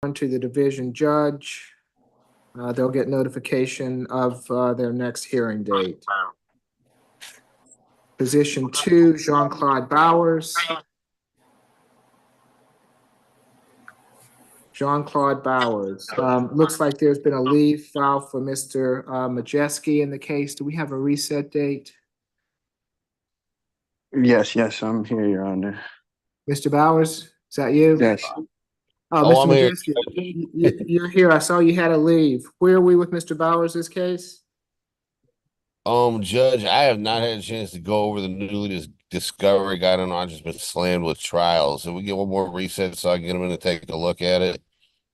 to the division judge. They'll get notification of their next hearing date. Position 2, Jean-Claude Bowers. Jean-Claude Bowers. Looks like there's been a leave filed for Mr. Majeski in the case. Do we have a reset date? Yes, I'm here, Your Honor. Mr. Bowers, is that you? Yes. Oh, Oh, Mr. I'm here. Majeski, you're here. I saw you had to leave. Where are we with Mr. Bowers' this case? Judge, I have not had a chance to go over the newly discovery. I don't know. I've just been slammed with trials. If we get one more reset so I can get them in to take a look at it,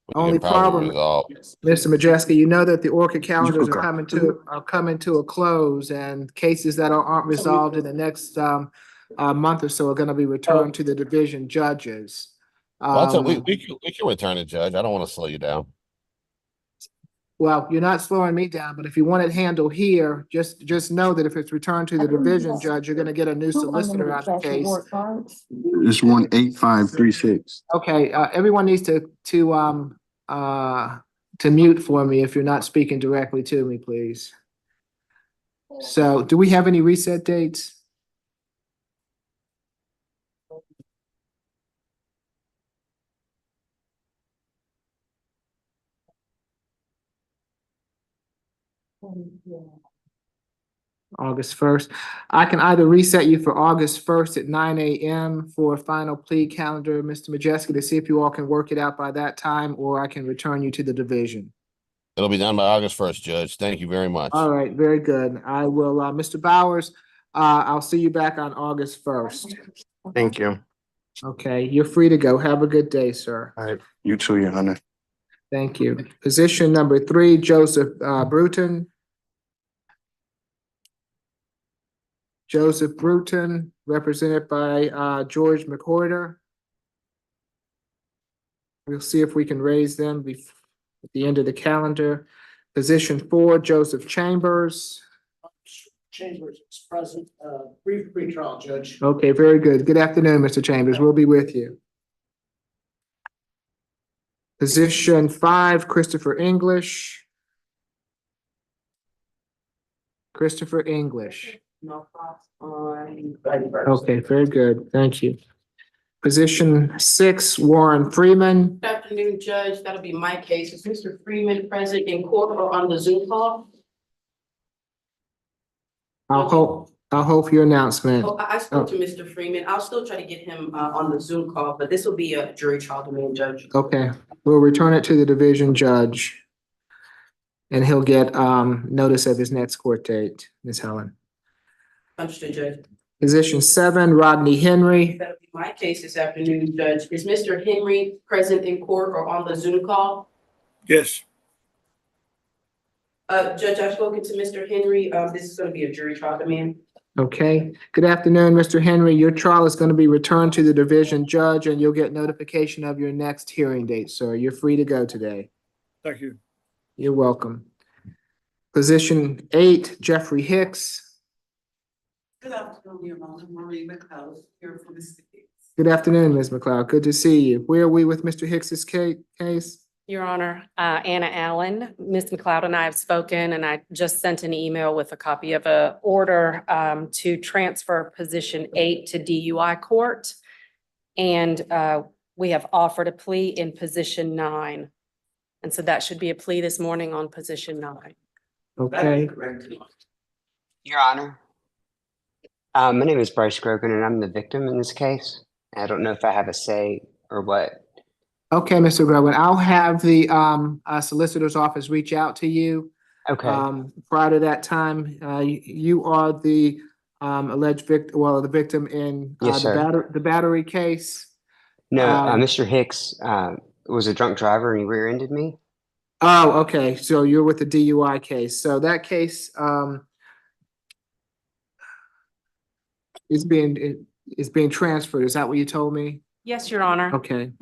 we Only can probably problem, resolve. Mr. Majeski, you know that the ORCA calendars Okay. are coming to a close, and cases that aren't resolved in the next month or so are going to be returned to the division judges. Well, I'll tell we can return it, Judge. I don't want to slow you down. Well, you're not slowing me down, but if you want it handled here, just know that if it's returned to the division judge, you're going to get a new solicitor on the case. It's 18536. Okay, everyone needs to mute for me if you're not speaking directly to me, please. So, do we have any reset dates? August 1st. I can either reset you for August 1st at 9 a.m. for a final plea calendar, Mr. Majeski, to see if you all can work it out by that time, or I can return you to the division. It'll be done by August 1st, Judge. Thank you very much. All right, very good. I will, Mr. Bowers, I'll see you back on August 1st. Thank you. Okay, you're free to go. Have a good day, sir. All right. You too, Your Honor. Thank you. Position number 3, Joseph Bruton. Joseph Bruton, represented by George McCorder. We'll see if we can raise them at the end of the calendar. Position 4, Joseph Chambers. Chambers is present, brief pre-trial, Judge. Okay, very good. Good afternoon, Mr. Chambers. We'll be with you. Position 5, Christopher English. Christopher English. Okay, very good. Thank you. Position 6, Warren Freeman. Good afternoon, Judge. That'll be my case. Is Mr. Freeman present in court or on the Zoom call? I'll hold for your announcement. Oh, I spoke to Mr. Freeman. I'll still try to get him on the Zoom call, but this will be a jury trial demand, Judge. Okay, we'll return it to the division judge. And he'll get notice of his next court date, Ms. Helen. Understood, Judge. Position 7, Rodney Henry. That'll be my case this afternoon, Judge. Is Mr. Henry present in court or on the Zoom call? Yes. Judge, I've spoken to Mr. Henry. This is going to be a jury trial demand. Okay, good afternoon, Mr. Henry. Your trial is going to be returned to the division judge and you'll get notification of your next hearing date, sir. You're free to go today. Thank you. You're welcome. Position 8, Jeffrey Hicks. Good afternoon, Your Honor. Marie McLeod here for Mr. Hicks. Good afternoon, Ms. McLeod. Good to see you. Where are we with Mr. Hicks's case? Your Honor, Anna Allen, Ms. McLeod and I have spoken, and I just sent an email with a copy of a order to transfer position 8 to DUI court. And we have offered a plea in position 9. And so that should be a plea this morning on position 9. Okay, Your Honor, my name is Bryce Grogan and I'm the victim in this case. I don't know if I have a say or what. okay, Mr. Grogan, I'll have the solicitor's office reach out to you. Okay. Prior to that time, you are the alleged victim, well, the victim in Yes, sir. the battery case. No, Mr. Hicks was a drunk driver and he rear-ended me. Oh, okay. So you're with the DUI case. So that case is being transferred. Is that what you told me? Yes, Your Honor. Okay.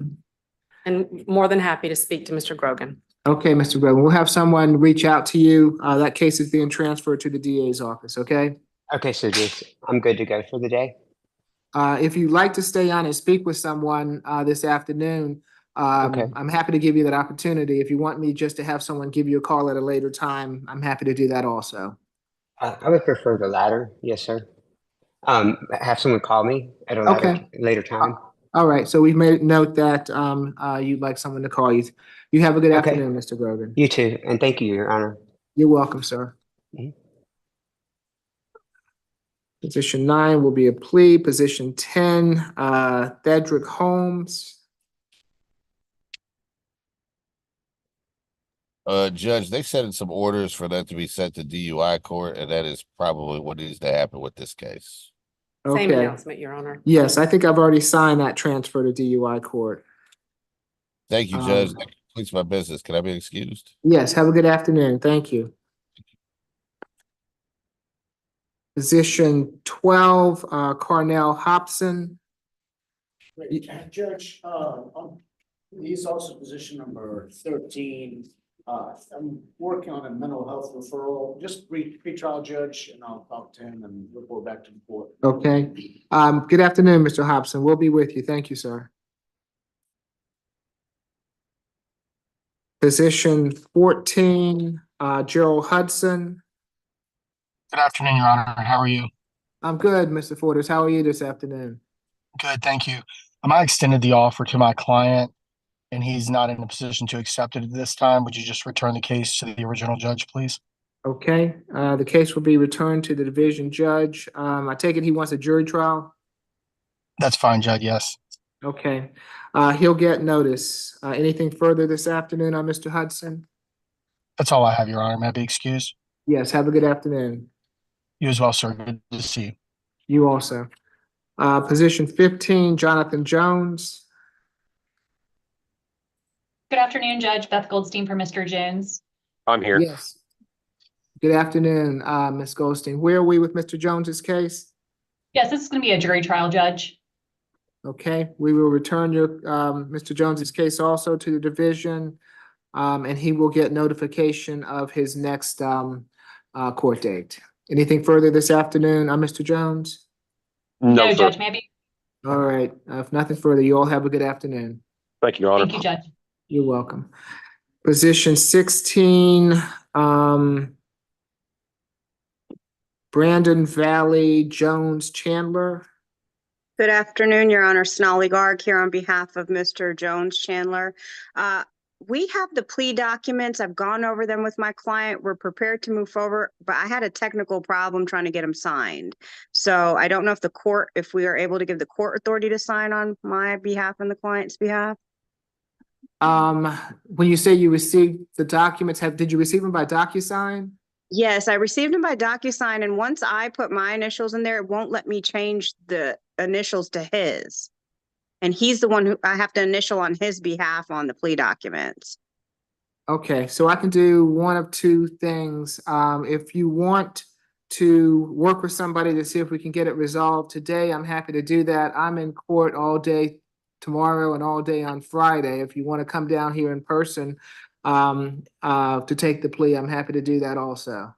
And more than happy to speak to Mr. Grogan. Okay, Mr. Grogan, we'll have someone reach out to you. That case is being transferred to the DA's office, okay? Okay, so just, I'm good to go for the day. If you'd like to stay on and speak with someone this afternoon, Okay. I'm happy to give you that opportunity. If you want me just to have someone give you a call at a later time, I'm happy to do that also. I would prefer the latter. Yes, sir. Have someone call me at a Okay. later time. All right, so we've made note that you'd like someone to call you. You have a good Okay. afternoon, Mr. Grogan. You too, and thank you, Your Honor. You're welcome, sir. Mhm. Position 9 will be a plea. Position 10, Thedrick Holmes. Judge, they sent some orders for that to be sent to DUI court, and that is probably what needs to happen with this case. Same Okay. announcement, Your Honor. Yes, I think I've already signed that transfer to DUI court. Thank you, Judge. Um, That completes my business. Can I be excused? Yes, have a good afternoon. Thank you. Position 12, Carnell Hobson. Great. Judge, he's also position number 13. I'm working on a mental health referral, just pre-trial judge, and I'll talk to him and report back to the court. Okay. Good afternoon, Mr. Hobson. We'll be with you. Thank you, sir. Position 14, Gerald Hudson. Good afternoon, Your Honor. How are you? I'm good, Mr. Fortis. How are you this afternoon? Good, thank you. I extended the offer to my client and he's not in a position to accept it at this time. Would you just return the case to the original judge, please? Okay, the case will be returned to the division judge. I take it he wants a jury trial? That's fine, Judge, yes. Okay, he'll get notice. Anything further this afternoon on Mr. Hudson? That's all I have, Your Honor. May I be excused? Yes, have a good afternoon. You as well, sir. Good to see you. You also. Position 15, Jonathan Jones. Good afternoon, Judge Beth Goldstein for Mr. Jones. I'm here. Yes. Good afternoon, Ms. Goldstein. Where are we with Mr. Jones's case? Yes, this is going to be a jury trial, Judge. Okay, we will return your, Mr. Jones's case also to the division, and he will get notification of his next, court date. Anything further this afternoon on Mr. Jones? No, sir. Judge, maybe. All right, if nothing further, you all have a good afternoon. Thank you, Your Honor. Thank you, Judge. You're welcome. Position 16, Brandon Valley Jones Chandler. Good afternoon, Your Honor. Sonali Garg here on behalf of Mr. Jones Chandler. We have the plea documents. I've gone over them with my client. We're prepared to move forward, but I had a technical problem trying to get them signed. So I don't know if we are able to give the court authority to sign on my behalf and the client's behalf. When you say you received the documents, did you receive them by DocuSign? Yes, I received them by DocuSign, and once I put my initials in there, it won't let me change the initials to his. And he's the one who I have to initial on his behalf on the plea documents. Okay, so I can do one of two things. If you want to work with somebody to see if we can get it resolved today, I'm happy to do that. I'm in court all day tomorrow and all day on Friday. If you want to come down here in person to take the plea, I'm happy to do that also.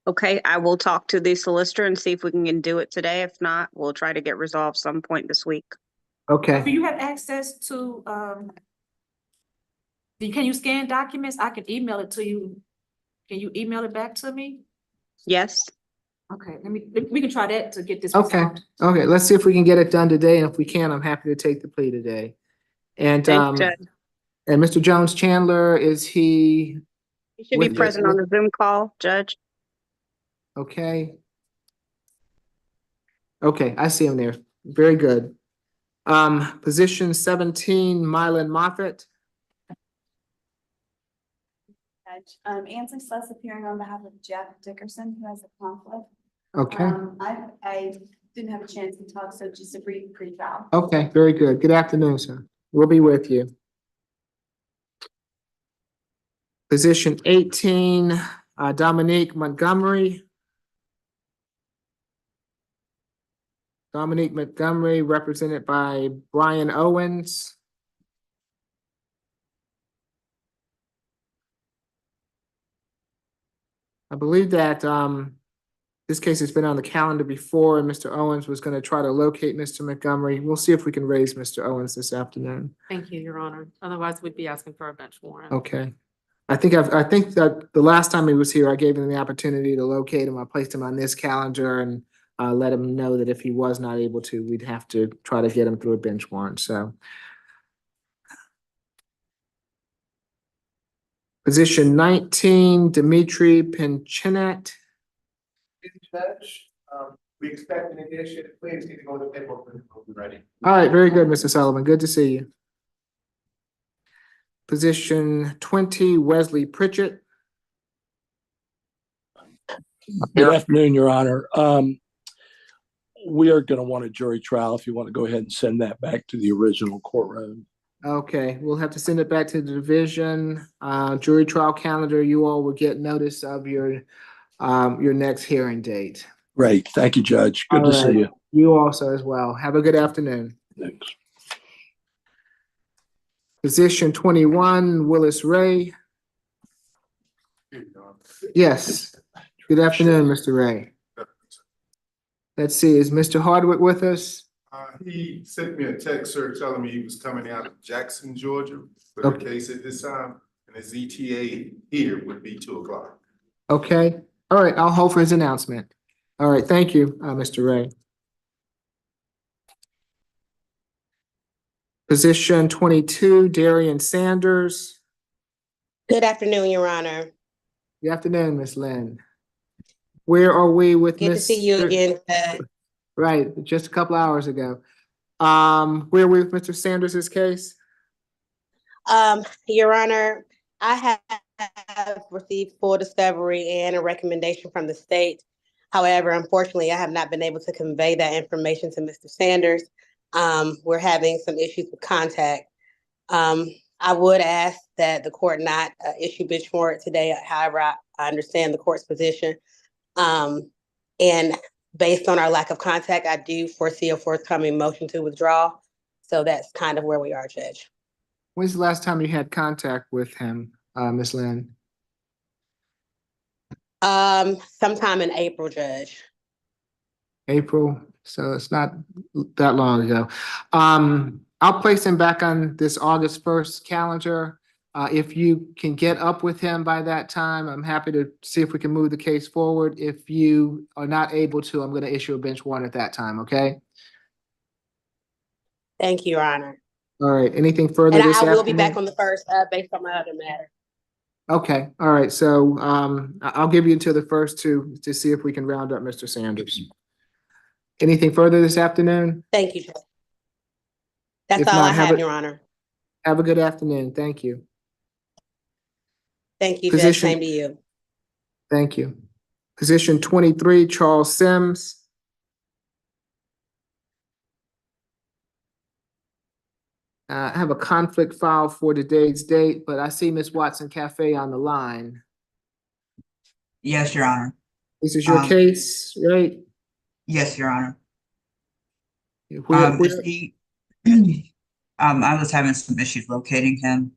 Okay, I will talk to the solicitor and see if we can do it today. If not, we'll try to get resolved some point this week. Do Okay, you have access to, can you scan documents? I can email it to you. Can you email it back to me? Yes. Okay, we can try that to get this okay, resolved. okay. Let's see if we can get it done today. And if we can, I'm happy to take the plea today. And Thanks, Judge. and Mr. Jones Chandler, is he? You should be with- present on the Zoom call, Judge. Okay. Okay, I see him there. Very good. Position 17, Mylan Moffett. Judge, Ansley Sluss appearing on behalf of Jeff Dickerson, who has a conflict. Okay, I didn't have a chance to talk, so just a brief pre-trial. okay, very good. Good afternoon, sir. We'll be with you. Position 18, Dominique Montgomery. Dominique Montgomery, represented by Brian Owens. I believe that This case has been on the calendar before, and Mr. Owens was gonna try to locate Mr. Montgomery. We'll see if we can raise Mr. Owens this afternoon. Thank you, Your Honor. Otherwise, we'd be asking for a bench warrant. Okay. I think that the last time he was here, I gave him the opportunity to locate him. I placed him on this calendar and let him know that if he was not able to, we'd have to try to get him through a bench warrant, so. Position 19, Dimitri Pinchinet. Judge, we expect an addition, please need to go to the paperwork when we're ready. All right, very good, Mr. Sullivan. Good to see you. Position 20, Wesley Pritchett. Good afternoon, Your Honor. We are going to want a jury trial if you want to go ahead and send that back to the original courtroom. Okay, we'll have to send it back to the division. Jury trial calendar, you all will get notice of your next hearing date. Great. Thank you, Judge. Good to see you. You also as well. Have a good afternoon. Thanks. Position 21, Willis Ray. Yes. Good afternoon, Mr. Ray. Let's see, is Mr. Hardwick with us? He sent me a text, sir, telling me he was coming out of Jackson, Georgia for the case at this time, and his ETA here would be 2 o'clock. Okay, all right, I'll hold for his announcement. All right, thank you, Mr. Ray. Position 22, Darian Sanders. Good afternoon, Your Honor. Good afternoon, Ms. Lynn. Where are we with Good to see you again. Right, just a couple hours ago. Where are we with Mr. Sanders's case? Your Honor, I have received full discovery and a recommendation from the state. However, unfortunately, I have not been able to convey that information to Mr. Sanders. We're having some issues with contact. I would ask that the court not issue bench warrant today. However, I understand the court's position. And based on our lack of contact, I do foresee a forthcoming motion to withdraw. So that's kind of where we are, Judge. When's the last time you had contact with him, Ms. Lynn? Sometime in April, Judge. April, so it's not that long ago. I'll place him back on this August 1st calendar. If you can get up with him by that time, I'm happy to see if we can move the case forward. If you are not able to, I'm going to issue a bench warrant at that time, okay? Thank you, Your Honor. All right, anything further And this I will afternoon? be back on the 1st based on my other matter. Okay, all right, so I'll give you until the 1st to see if we can round up Mr. Sanders. Anything further this afternoon? Thank you, Judge. That's If all not, I have, Your Honor. Have a good afternoon. Thank you. Thank you, Judge. Same to you. Thank you. Position 23, Charles Sims. I have a conflict file for today's date, but I see Ms. Watson Cafe on the line. Yes, Your Honor. This is your case, right? Yes, Your Honor. Where- I was having some issues locating him.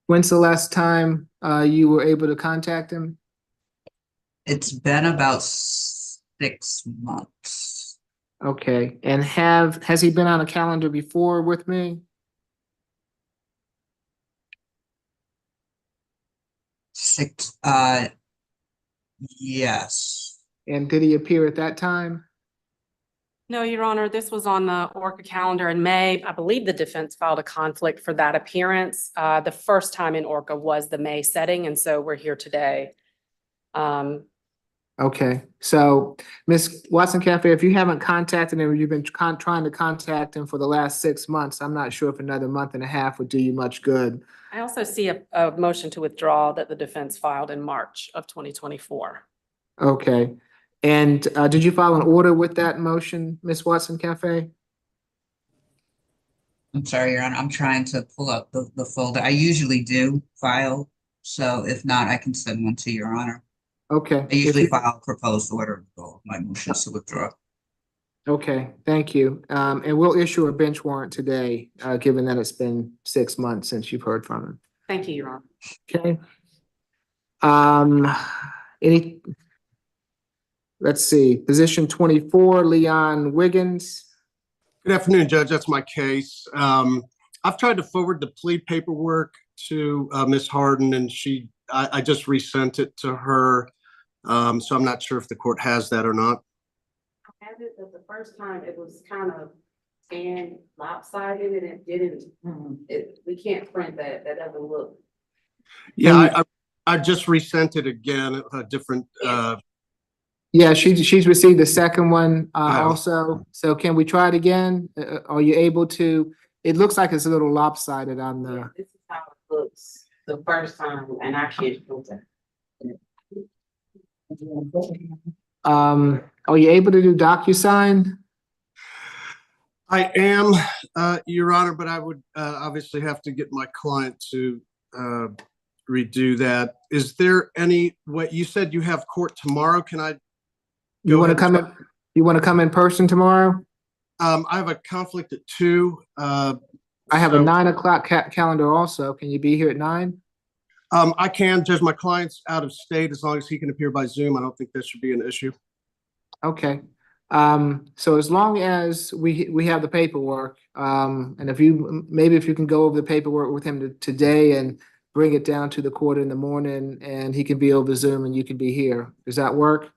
When's the last time you were able to contact him? It's been about 6 months. Okay, and has he been on a calendar before with me? Yes. And did he appear at that time? No, Your Honor, this was on the ORCA calendar in May. I believe the defense filed a conflict for that appearance. The first time in ORCA was the May setting, and so we're here today. Okay, so Ms. Watson Cafe, if you haven't contacted him, you've been trying to contact him for the last 6 months, I'm not sure if another month and a half would do you much good. I also see a motion to withdraw that the defense filed in March of 2024. Okay, and did you file an order with that motion, Ms. Watson Cafe? I'm sorry, Your Honor. I'm trying to pull up the folder. I usually do file, so if not, I can send one to Your Honor. Okay. I usually file proposed order of my motions to withdraw. Okay, thank you. And we'll issue a bench warrant today, given that it's been 6 months since you've heard from him. Thank you, Your Honor. Okay. Any, let's see, position 24, Leon Wiggins. Good afternoon, Judge. That's my case. I've tried to forward the plea paperwork to Ms. Harden, and I just resent it to her. So I'm not sure if the court has that or not. I had it, but the first time it was kind of scanned lopsided and it didn't, we can't print that. That doesn't look. Yeah, I just resent it again, a different, Yeah, she's received the second one Yeah. also. So can we try it again? Are you able to? It looks like it's a little lopsided on the. This is how it looks the first time and I can't print it. Are you able to do DocuSign? I am, Your Honor, but I would obviously have to get my client to redo that. Is there any way, you said you have court tomorrow, can I? You want to come in? You want to come in person tomorrow? I have a conflict at 2. I have a 9 o'clock calendar also. Can you be here at 9? I can, Judge. My client's out of state. As long as he can appear by Zoom, I don't think that should be an issue. Okay. So as long as we have the paperwork, and if you can go over the paperwork with him today and bring it down to the court in the morning, and he can be over Zoom and you can be here. Does that work?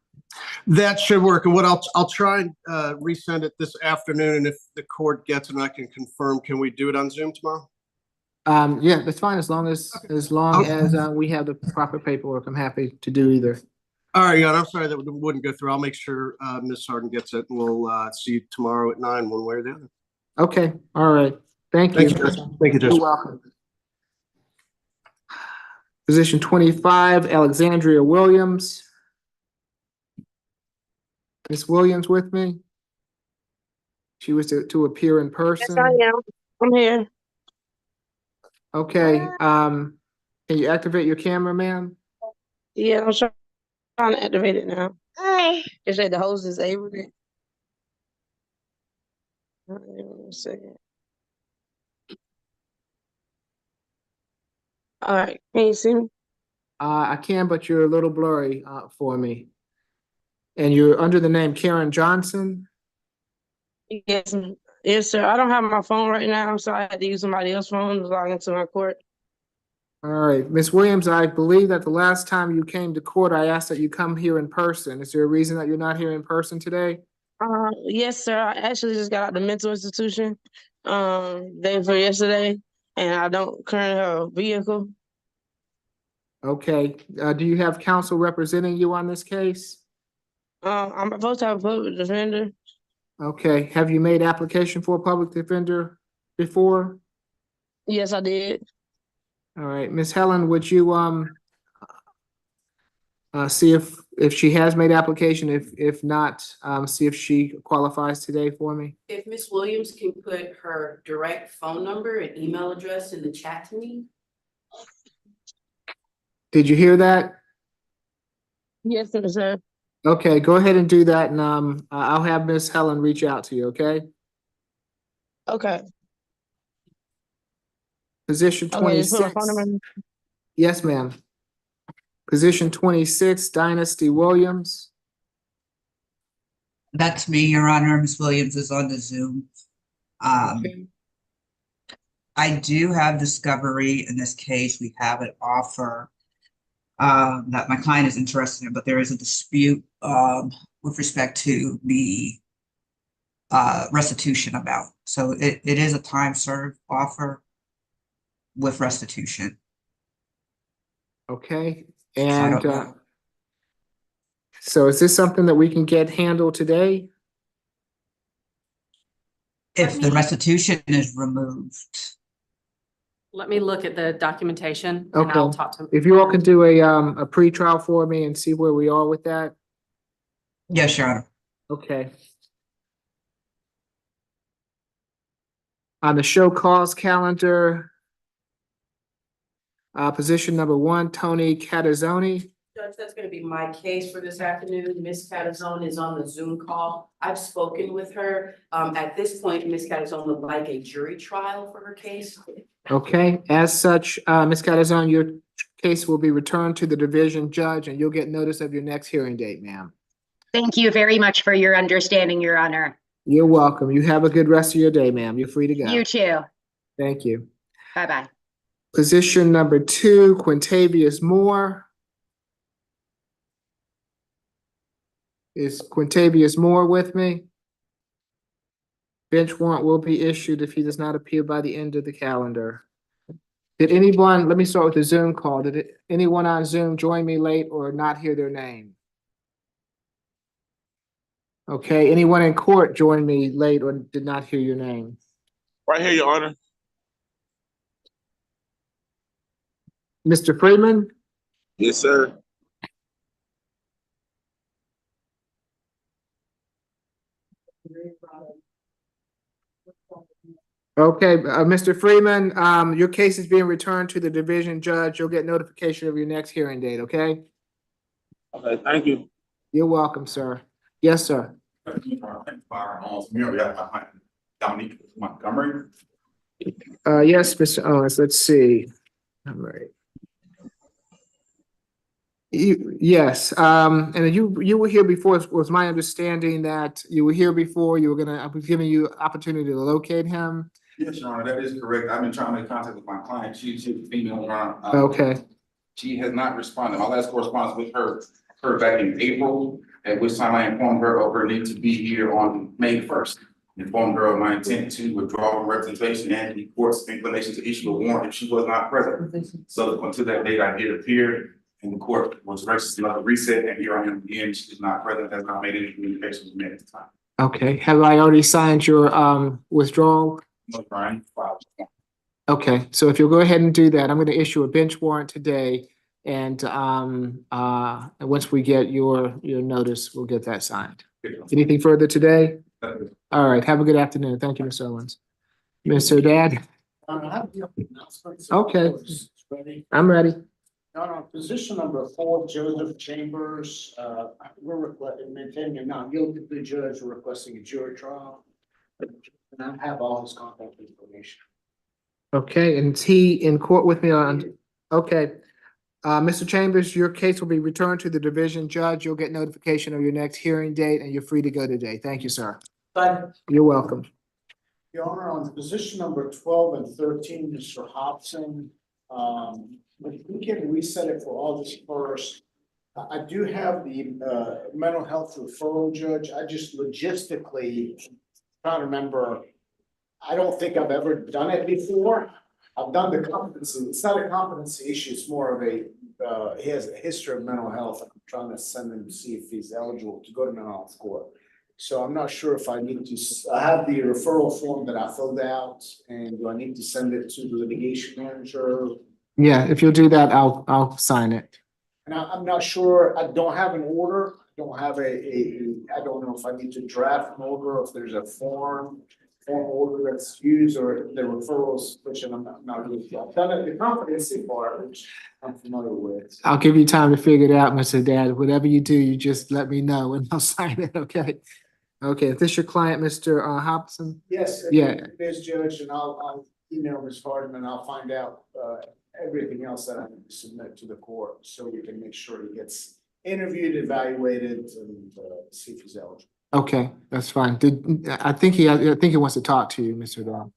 That should work. And what I'll try and resend it this afternoon. And if the court gets it and I can confirm, can we do it on Zoom tomorrow? Yeah, that's fine. As long as we have the proper paperwork, I'm happy to do either. All right, yeah, I'm sorry that wouldn't go through. I'll make sure Ms. Harden gets it, and we'll see you tomorrow at 9, one way or the other. Okay, all right. Thank you. Thank you, Judge. You're welcome. Position 25, Alexandria Williams. Ms. Williams with me? She was to appear in person. Yes, I am. I'm here. Okay, can you activate your camera, ma'am? Yeah, I'm trying to activate it now. It said the host is able to. One second. All right, can you see me? I can, but you're a little blurry for me. And you're under the name Karen Johnson? Yes, yes, sir. I don't have my phone right now, so I had to use somebody else's phone to log into my court. All right, Ms. Williams, I believe that the last time you came to court, I asked that you come here in person. Is there a reason that you're not here in person today? Yes, sir. I actually just got out of the mental institution day before yesterday, and I don't currently have a vehicle. Okay, do you have counsel representing you on this case? I'm supposed to have a public defender. Okay, have you made application for a public defender before? Yes, I did. All right, Ms. Helen, would you see if she has made application? If not, see if she qualifies today for me. If Ms. Williams can put her direct phone number and email address in the chat to me. Did you hear that? Yes, sir. Okay, go ahead and do that, and I'll have Ms. Helen reach out to you. Okay. Okay. Position Okay, just put my 26. phone number. Yes, ma'am. Position 26, Dynasty Williams. That's me, Your Honor. Ms. Williams is on the Zoom. Okay. I do have discovery in this case. We have an offer that my client is interested in, but there is a dispute with respect to the restitution amount. So it is a time served offer with restitution. Okay, and so is this something that we can get handled today? If the restitution is removed. Let me look at the documentation and I'll Okay, talk to. if you all can do a pre-trial for me and see where we are with that. Yes, Your Honor. Okay. On the show cause calendar, position number 1, Tony Catazzoni. Judge, that's going to be my case for this afternoon. Ms. Catazzone is on the Zoom call. I've spoken with her. At this point, Ms. Catazzone would like a jury trial for her case. Okay, as such, Ms. Catazzoni, your case will be returned to the division judge and you'll get notice of your next hearing date, ma'am. Thank you very much for your understanding, Your Honor. You're welcome. You have a good rest of your day, ma'am. You're free to go. You too. Thank you. Bye-bye. Position number 2, Quintavious Moore. Is Quintavious Moore with me? Bench warrant will be issued if he does not appear by the end of the calendar. Did anyone, let me start with the Zoom call. Did anyone on Zoom join me late or not hear their name? Okay, anyone in court join me late or did not hear your name? Right here, Your Honor. Mr. Freeman? Yes, sir. Okay, Mr. Freeman, your case is being returned to the division judge. You'll get notification of your next hearing date, okay? Okay, thank you. You're welcome, sir. Yes, sir. Dominique Montgomery. Yes, Mr. Owens, let's see. All right. Yes, and you were here before. It was my understanding that you were here before. I was giving you opportunity to locate him. Yes, Your Honor, that is correct. I've been trying to make contact with my client. She's a female, Your Honor. Okay. She has not responded. My last correspondence with her back in April, at which time I informed her of her need to be here on May 1st. Informed her of my intent to withdraw from representation and the court's inclination to issue a warrant if she was not present. So until that date, I did appear and the court was gracious enough to reset, and here I am again. She is not present, has not made any communication with me at the time. Okay, have I already signed your withdrawal? No, Brian. Okay, so if you'll go ahead and do that, I'm going to issue a bench warrant today. And once we get your notice, we'll get that signed. Anything further today? All right, have a good afternoon. Thank you, Mr. Owens. Mr. Dad? Okay, I'm ready. On position number 4, Joseph Chambers, we're maintaining a not guilty plea judge, we're requesting a jury trial. And I have all his contact information. Okay, and is he in court with me on? Okay. Mr. Chambers, your case will be returned to the division judge. You'll get notification of your next hearing date and you're free to go today. Thank you, sir. Thank you. You're welcome. Your Honor, on position number 12 and 13, Mr. Hobson, if we can reset it for August 1st, I do have the mental health referral judge. I just logistically trying to remember. I don't think I've ever done it before. I've done the competency. It's not a competency issue. It's more of a, he has a history of mental health. I'm trying to send him to see if he's eligible to go to mental health court. So I'm not sure if I need to, I have the referral form that I filled out, and do I need to send it to the litigation manager? Yeah, if you'll do that, I'll sign it. And I'm not sure, I don't have an order. I don't have I don't know if I need to draft an order, or if there's a form order that's used, or the referrals, which I'm not really, I've done it, the competency part, which I'm familiar with. I'll give you time to figure it out, Mr. Dad. Whatever you do, you just let me know and I'll sign it, okay? Okay, is this your client, Mr. Hobson? Yes. Yeah. It is, Judge, and I'll email Ms. Hardman, and I'll find out everything else that I need to submit to the court, so we can make sure he gets interviewed, evaluated, and see if he's eligible. Okay, that's fine. I think he wants to talk to you, Mr. Dad.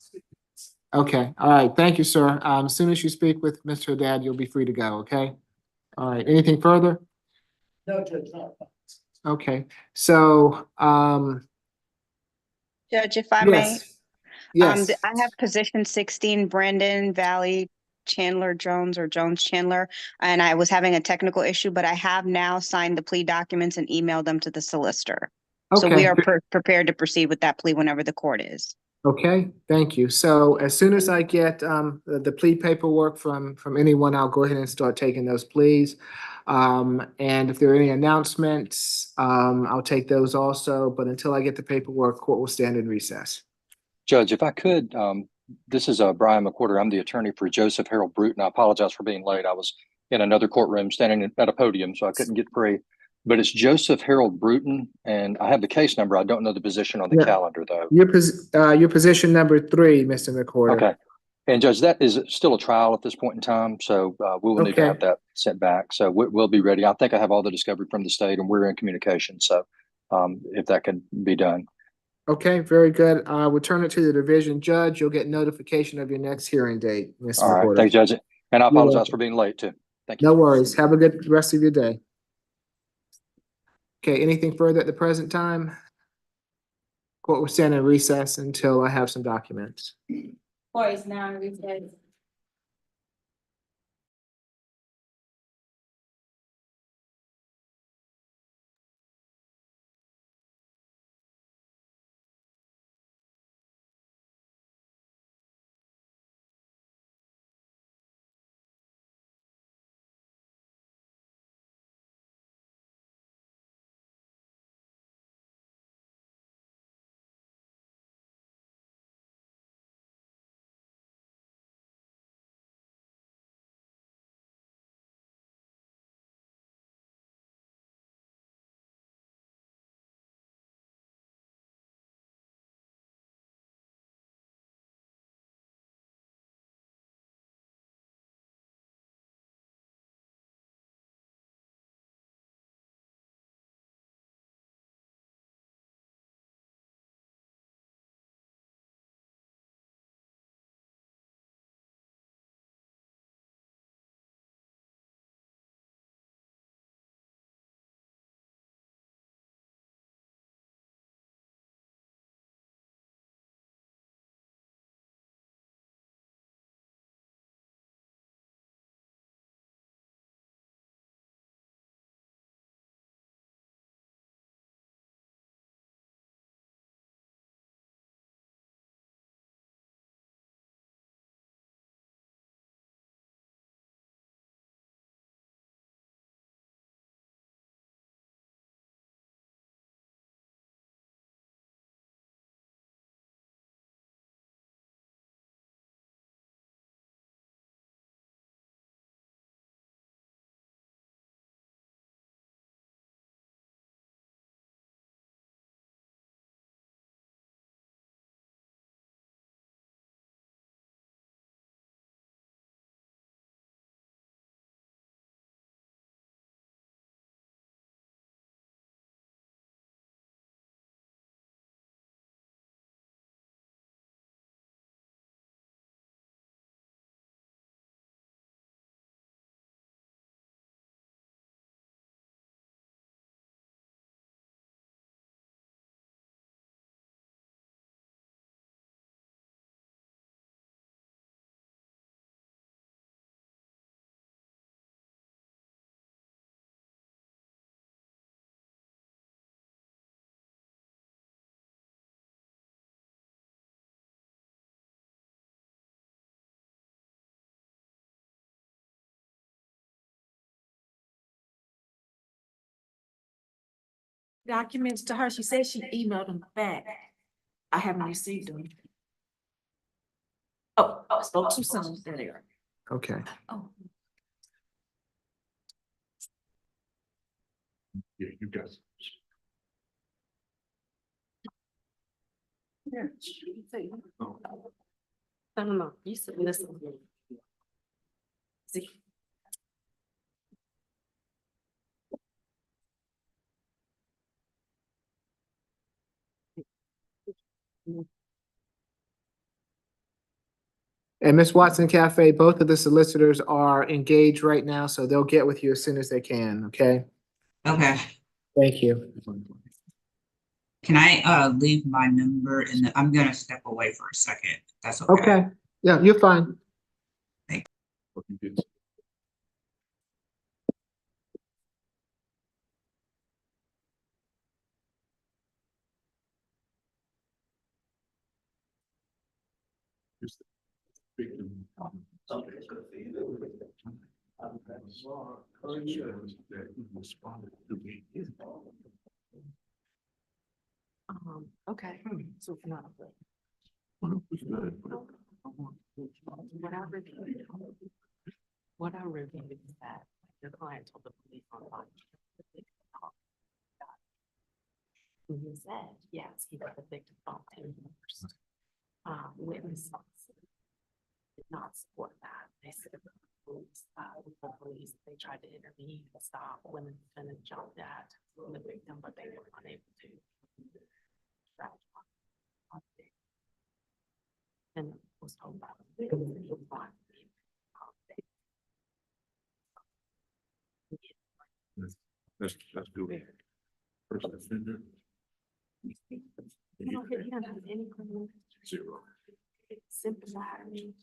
Okay, all right. Thank you, sir. As soon as you speak with Mr. Dad, you'll be free to go, okay? All right, anything further? No, Judge, not. Okay, so, Judge, if I may. Yes. I have position 16, Brandon Valley Chandler Jones, or Jones Chandler, and I was having a technical issue, but I have now signed the plea documents and emailed them to the solicitor. So we are prepared to proceed with that plea whenever the court is. Okay, thank you. So as soon as I get the plea paperwork from anyone, I'll go ahead and start taking those pleas. And if there are any announcements, I'll take those also. But until I get the paperwork, court will stand in recess. Judge, if I could, this is Brian McWhorter. I'm the attorney for Joseph Harold Bruton. I apologize for being late. I was in another courtroom standing at a podium, so I couldn't get free. But it's Joseph Harold Bruton, and I have the case number. I don't know the position on the calendar, though. Your position number 3, Mr. McWhorter. Okay. And Judge, that is still a trial at this point in time, so we will need to Okay. have that sent back. So we'll be ready. I think I have all the discovery from the state, and we're in communication. So if that can be done. Okay, very good. We'll turn it to the division judge. You'll get notification of your next hearing date, Ms. All right, McWhorter. thanks, Judge. And I You're apologize welcome. for being late too. Thank you. No worries. Have a good rest of your day. Okay, anything further at the present time? Court will stand in recess until I have some documents. Court is now in recess. Documents to her. She said she emailed them back. I haven't received them. Oh, spoke too soon. There they are. Okay. Oh. Yeah, you got it. No. You said this one. See. And Miss Watson Cafe, both of the solicitors are engaged right now, so they'll get with you as soon as they can, okay? Okay. Thank you. Can I leave my number and I'm gonna step away for a second. If that's okay. Okay, yeah, you're fine. Okay. So it's not. What I reviewed is that your client told the police on line. He said, yes, he got the victim phone 10 years. Witness. not support that. They said the police, they tried to intervene and stop when the defendant jumped at the victim, but they were unable to. And was told by the victim that he was not. Let's do it. First offender. He don't have any criminal history. Zero. Sympathize.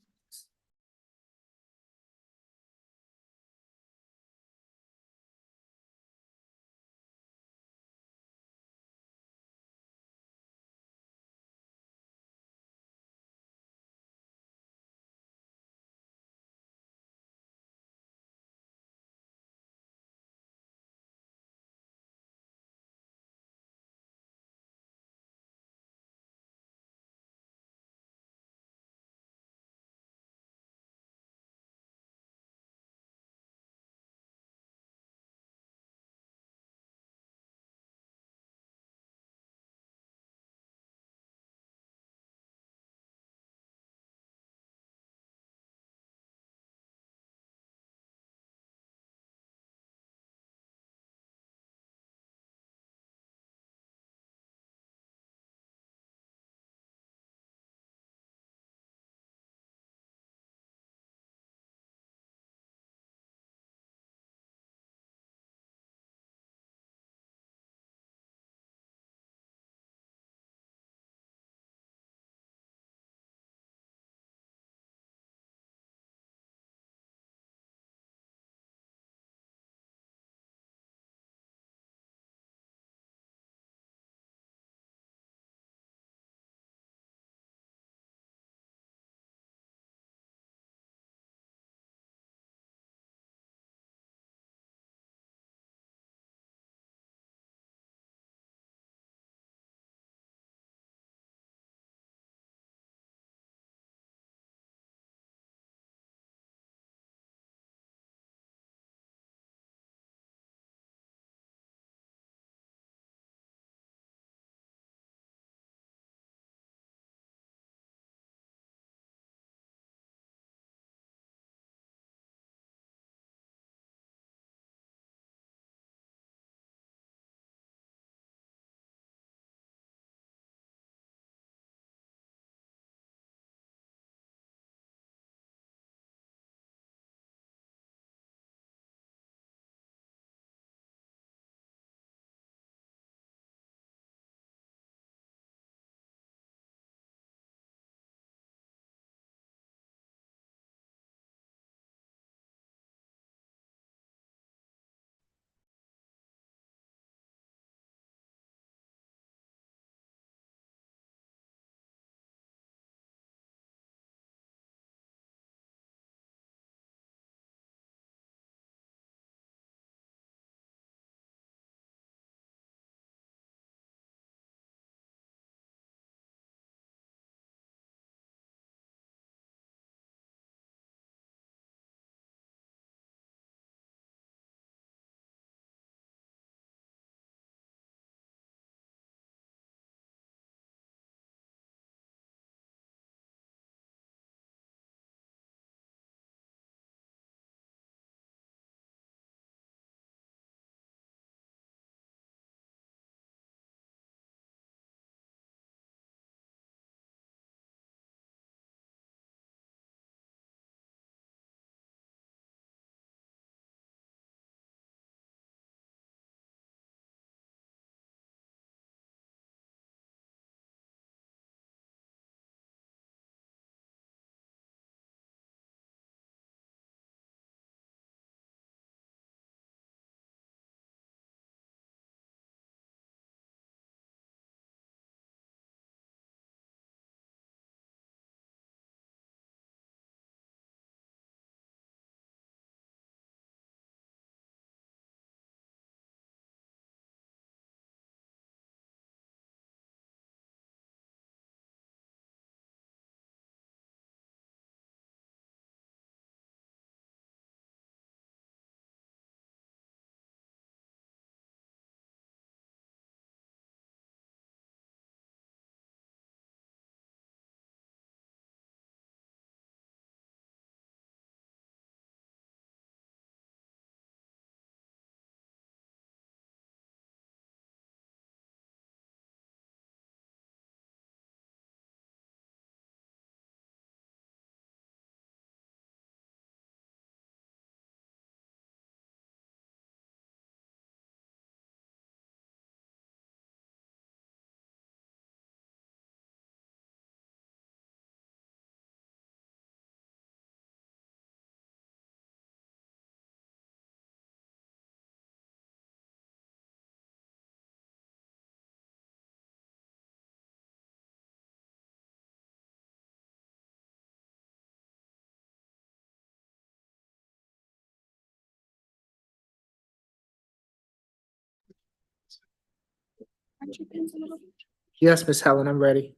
Yes, Miss Helen, I'm ready.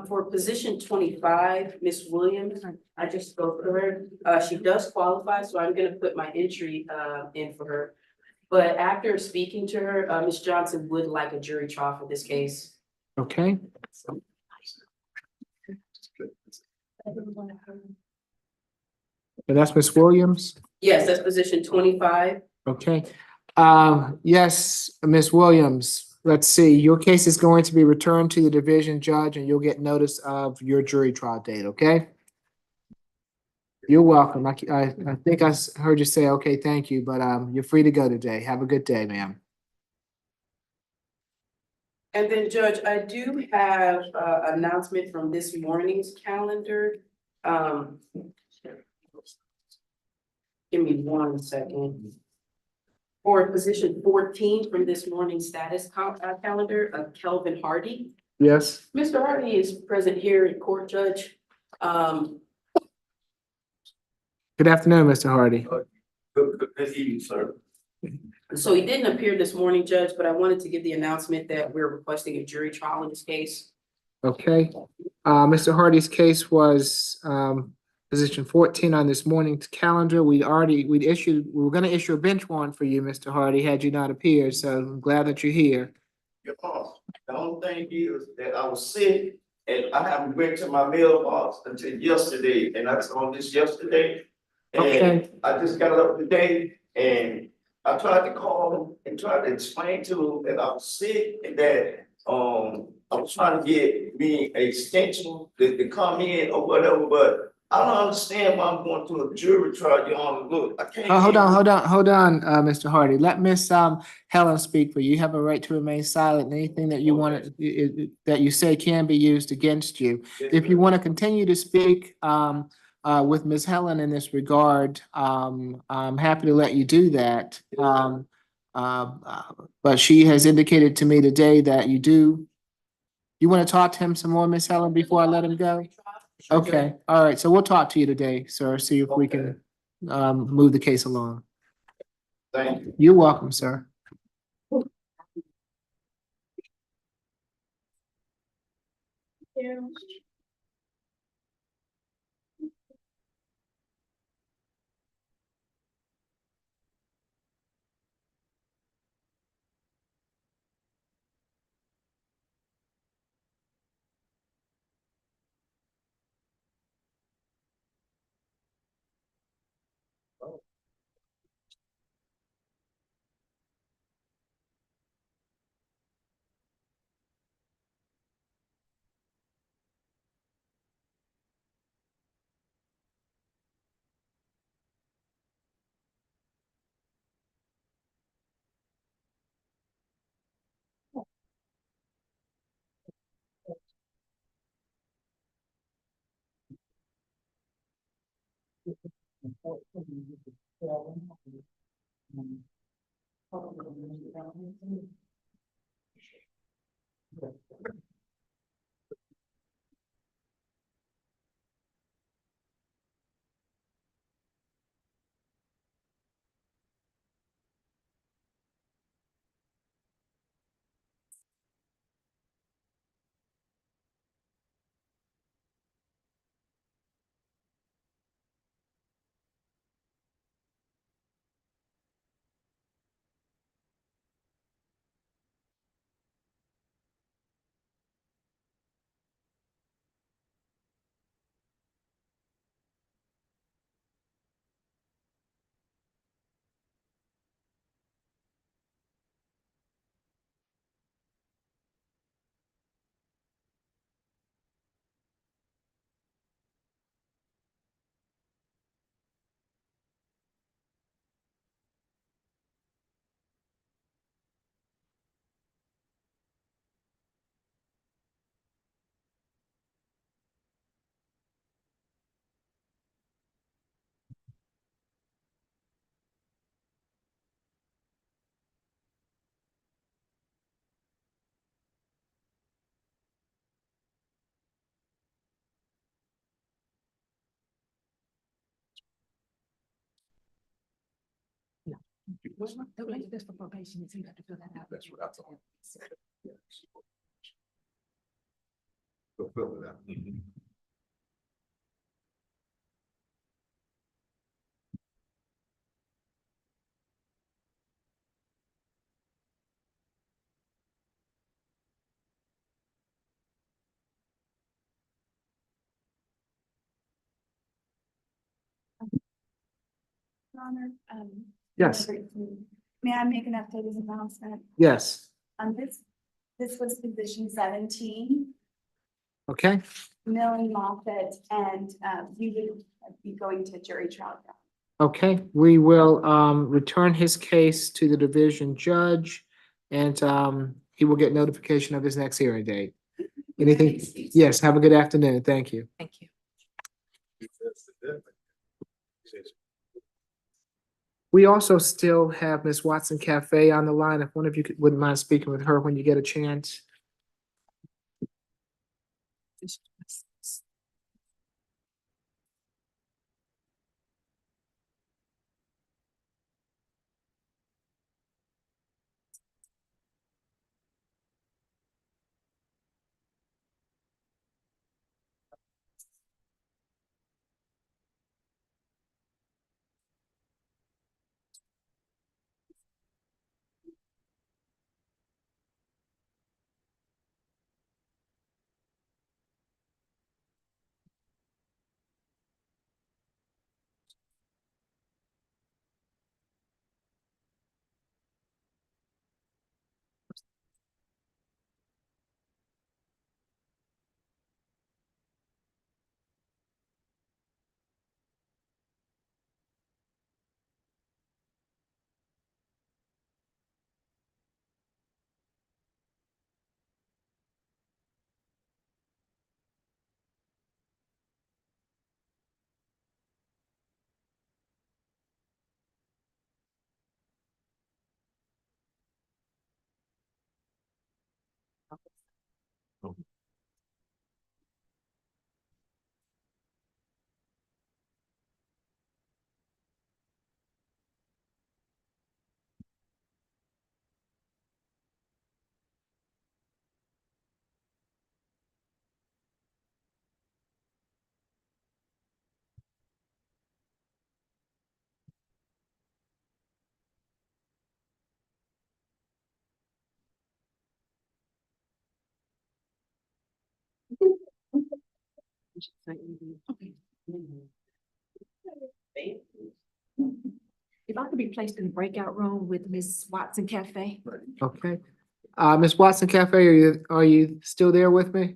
For position 25, Miss Williams, I just spoke to her. She does qualify, so I'm gonna put my entry, in for her. But after speaking to her, Ms. Johnson would like a jury trial for this case. Okay. And that's Miss Williams? Yes, that's position 25. Okay. Yes, Miss Williams, let's see, your case is going to be returned to the division judge and you'll get notice of your jury trial date, okay? You're welcome. I think heard you say, okay, thank you, but, you're free to go today. Have a good day, ma'am. And then, Judge, I do have announcement from this morning's calendar. Give me 1 second. For position 14 from this morning's status calendar of Kelvin Hardy. Yes? Mr. Hardy is present here in court, Judge. Good afternoon, Mr. Hardy. Good evening, sir. So he didn't appear this morning, Judge, but I wanted to give the announcement that we're requesting a jury trial in this case. Okay. Mr. Hardy's case was, position 14 on this morning's calendar. We were gonna issue a bench warrant for you, Mr. Hardy, had you not appeared, so I'm glad that you're here. Your boss. The only thing is that I was sick and I haven't went to my mailbox until yesterday, and I was on this yesterday. Okay. And I just got up today and I tried to call him and try to explain to him that I was sick and that I was trying to get me an extension to come in or whatever, but I don't understand why I'm going to a jury trial, Your Honor. Look, I can't. Hold on, Mr. Hardy. Let Miss Helen speak for you. You have a right to remain silent. Anything that you want that you say can be used against you. If you want to continue to speak with Miss Helen in this regard, I'm happy to let you do that. But she has indicated to me today that you do. You want to talk to him some more, Miss Helen, before I let him go? Okay, all right. So we'll talk to you today, sir. See if we can move the case along. Thank you. You're welcome, sir. That's for probation, so you have to fill that out. That's what I thought. So fill it out. Your Honor, Yes. may I make an updated announcement? Yes. This was position 17, Okay. Millie Moffett, and we would be going to jury trial. Okay, we will return his case to the division judge, and he will get notification of his next hearing date. Anything? Yes, have a good afternoon. Thank you. Thank you. We also still have Ms. Watson Cafe on the line. If one of you wouldn't mind speaking with her when you get a chance. If I could be placed in the breakout room with Miss Watson Cafe. Okay. Ms. Watson Cafe, are you still there with me?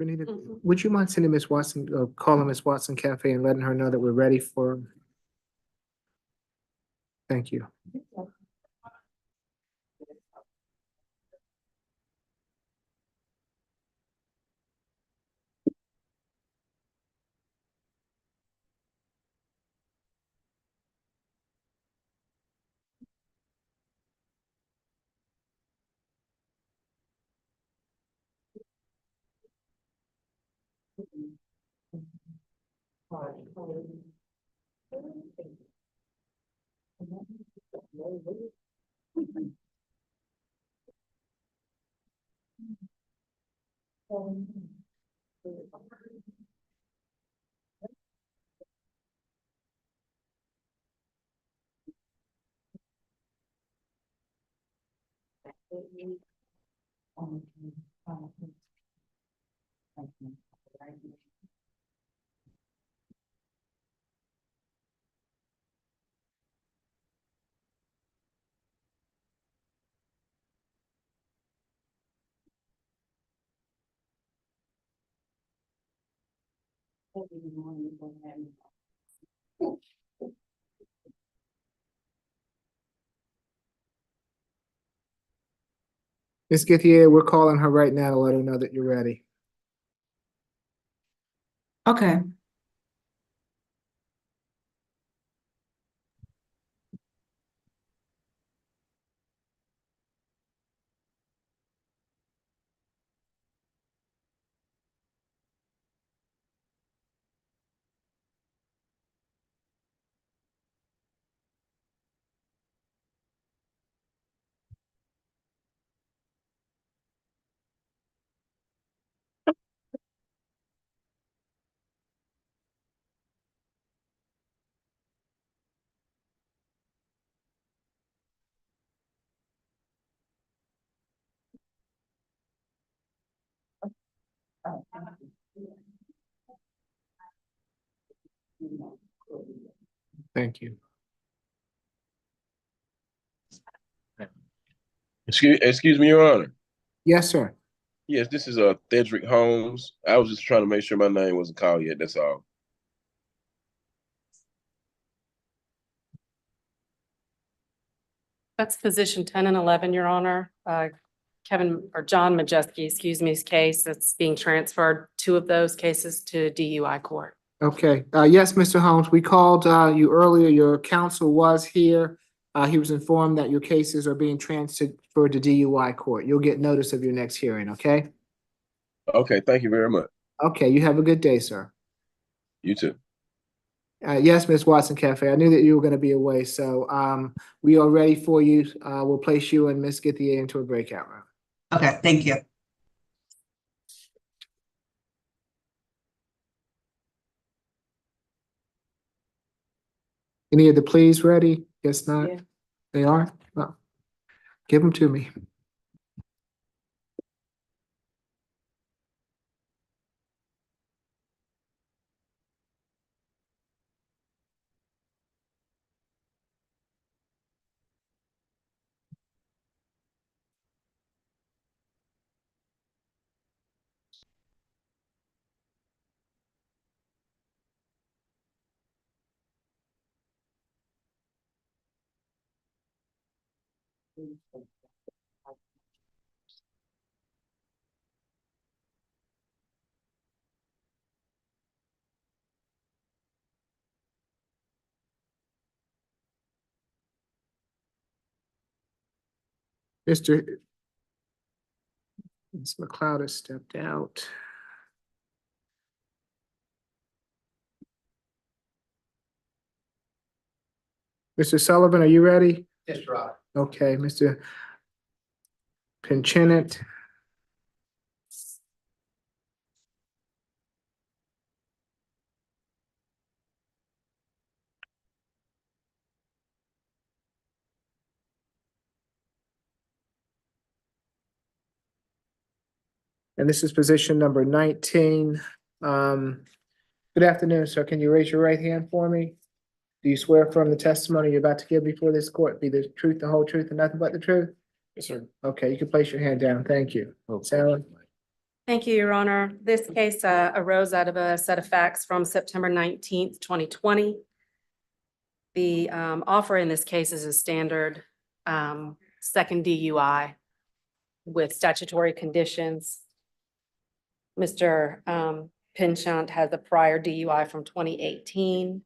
Renita, would you mind sending Ms. Watson, calling Ms. Watson Cafe and letting her know that we're ready for? Thank you. Ms. Githier, we're calling her right now to let her know that you're ready. Okay. Thank you. Excuse me, Your Honor. Yes, sir. Yes, this is Thedrick Holmes. I was just trying to make sure my name wasn't called yet. That's all. That's position 10 and 11, Your Honor. John Majewski, excuse me, his case that's being transferred, two of those cases to DUI court. Okay, yes, Mr. Holmes, we called you earlier. Your counsel was here. He was informed that your cases are being transferred to DUI court. You'll get notice of your next hearing, okay? Okay, thank you very much. Okay, you have a good day, sir. You too. Yes, Ms. Watson Cafe, I knew that you were gonna be away, so we are ready for you. We'll place you and Ms. Githier into a breakout room. Okay, thank you. Any of the pleas ready? Guess not. Yeah. They are? Well, give them to me. Ms. McLeod has stepped out. Mr. Sullivan, are you ready? Yes, Rob. Okay, Mr. Pinchennett. And this is position number 19. Good afternoon, sir. Can you raise your right hand for me? Do you swear from the testimony you're about to give before this court be the truth, the whole truth, and nothing but the truth? Yes, sir. Okay, you can place your hand down. Thank you. Sarah? Thank you, Your Honor. This case arose out of a set of facts from September 19th, 2020. The offer in this case is a standard second DUI with statutory conditions. Mr. Pinchant has a prior DUI from 2018.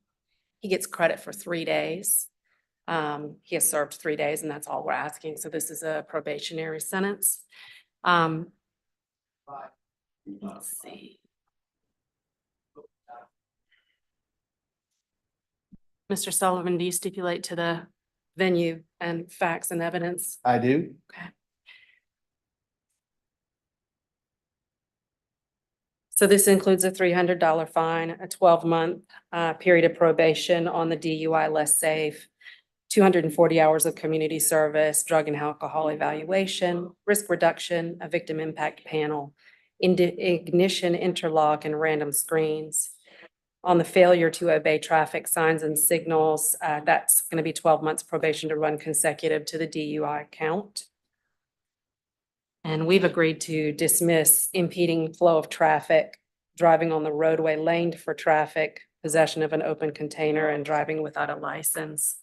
He gets credit for 3 days. He has served 3 days, and that's all we're asking. So this is a probationary sentence. Let's see. Mr. Sullivan, do you stipulate to the venue and facts and evidence? I do. Okay. So this includes a $300 fine, a 12-month period of probation on the DUI less safe, 240 hours of community service, drug and alcohol evaluation, risk reduction, a victim impact panel, ignition interlock, and random screens. On the failure to obey traffic signs and signals, that's going to be 12 months probation to run consecutive to the DUI count. And we've agreed to dismiss impeding flow of traffic, driving on the roadway laned for traffic, possession of an open container, and driving without a license.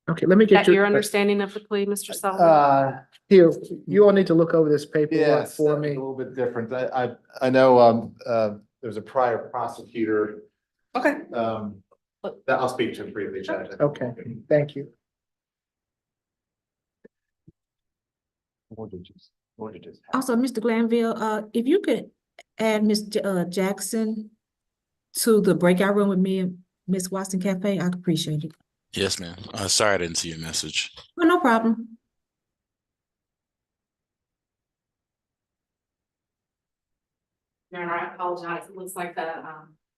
Okay, let me Is get that your your, understanding of the plea, Mr. Sullivan? here, you all need to look over this paperwork Yes, for that'd be me. a little bit different. I know, there's a prior prosecutor. Okay. That I'll speak to briefly, Judge. Okay, thank you. Mortgages. Also, Mr. Glanville, if you could add Ms. Jackson to the breakout room with me and Ms. Watson Cafe, I'd appreciate it. Yes, ma'am. Sorry, I didn't see your message. Oh, no problem. Your Honor, I apologize. It looks like the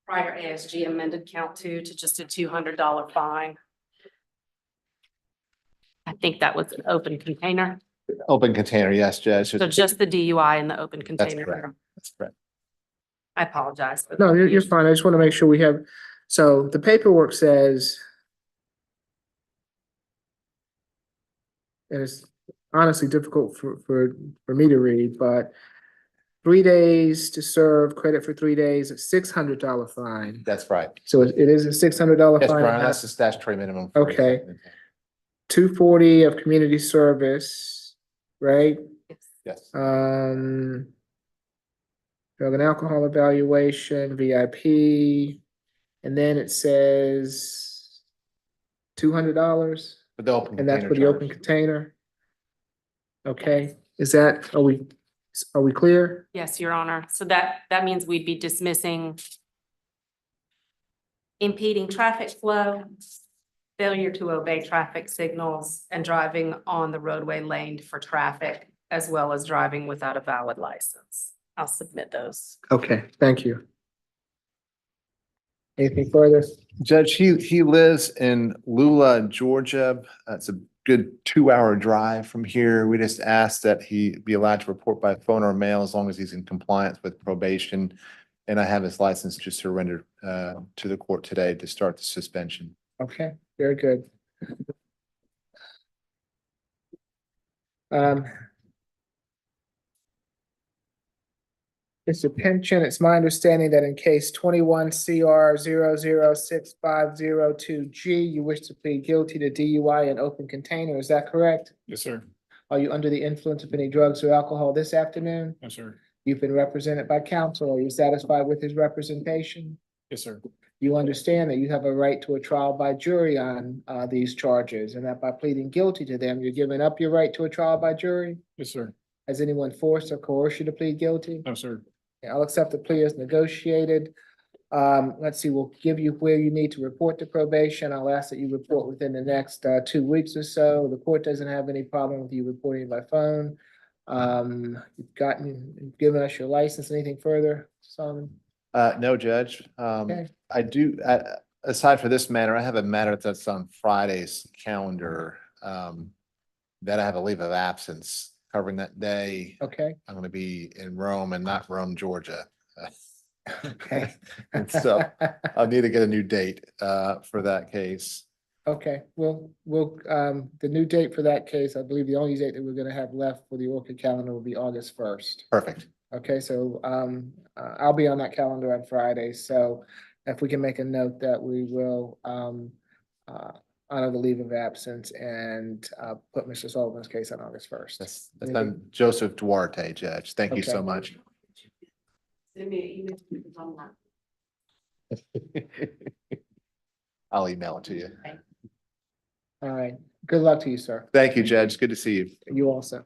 prior ASG amended count two to just a $200 fine. I think that was an open container. Open container, yes, Judge. So just the DUI in the open That's container. correct. That's correct. I apologize. for the No, you're confusion. fine. I just want to make sure we have, so the paperwork says, and it's honestly difficult for me to read, but 3 days to serve, credit for 3 days, a $600 fine. That's right. So it is a $600 Yes, fine. Your Honor, that's the statutory minimum. Okay. 240 of community service, right? Yes. Drug and alcohol evaluation, VIP, and then it says $200, For the open and that's container for the charge. open container. Okay, is that, are we clear? Yes, Your Honor. So that means we'd be dismissing impeding traffic flow, failure to obey traffic signals, and driving on the roadway laned for traffic, as well as driving without a valid license. I'll submit those. Okay, thank you. Anything further? Judge, he lives in Lula, Georgia. It's a good 2-hour drive from here. We just asked that he be allowed to report by phone or mail as long as he's in compliance with probation. And I have his license just surrendered to the court today to start the suspension. Okay, very good. Mr. Pinchin, it's my understanding that in case 21 CR 0065022G, you wish to plead guilty to DUI and open container. Is that correct? Yes, sir. Are you under the influence of any drugs or alcohol this afternoon? Yes, sir. You've been represented by counsel. Are you satisfied with his representation? Yes, sir. You understand that you have a right to a trial by jury on these charges, and that by pleading guilty to them, you're giving up your right to a trial by jury? Yes, sir. Has anyone forced or coerced you to plead guilty? No, sir. I'll accept the plea as negotiated. Let's see, we'll give you where you need to report to probation. I'll ask that you report within the next 2 weeks or so. The court doesn't have any problem with you reporting by phone. You've given us your license. Anything further, Solomon? No, Judge. Okay. I do, aside for this matter, I have a matter that's on Friday's calendar that I have a leave of absence covering that day. Okay. I'm going to be in Rome and not Rome, Georgia. Okay. And so I'll need to get a new date for that case. Okay, we'll, the new date for that case, I believe the only date that we're gonna have left for the ORCA calendar will be August 1st. Perfect. Okay, so, I'll be on that calendar on Friday, so if we can make a note that we will, honor the leave of absence and, put Mr. Sullivan's case on August 1st. That's done. Joseph Duarte, Judge. Thank you Okay. so much. Send me an email. I'll email it to you. All right, good luck to you, sir. Thank you, Judge. Good to see you. You also.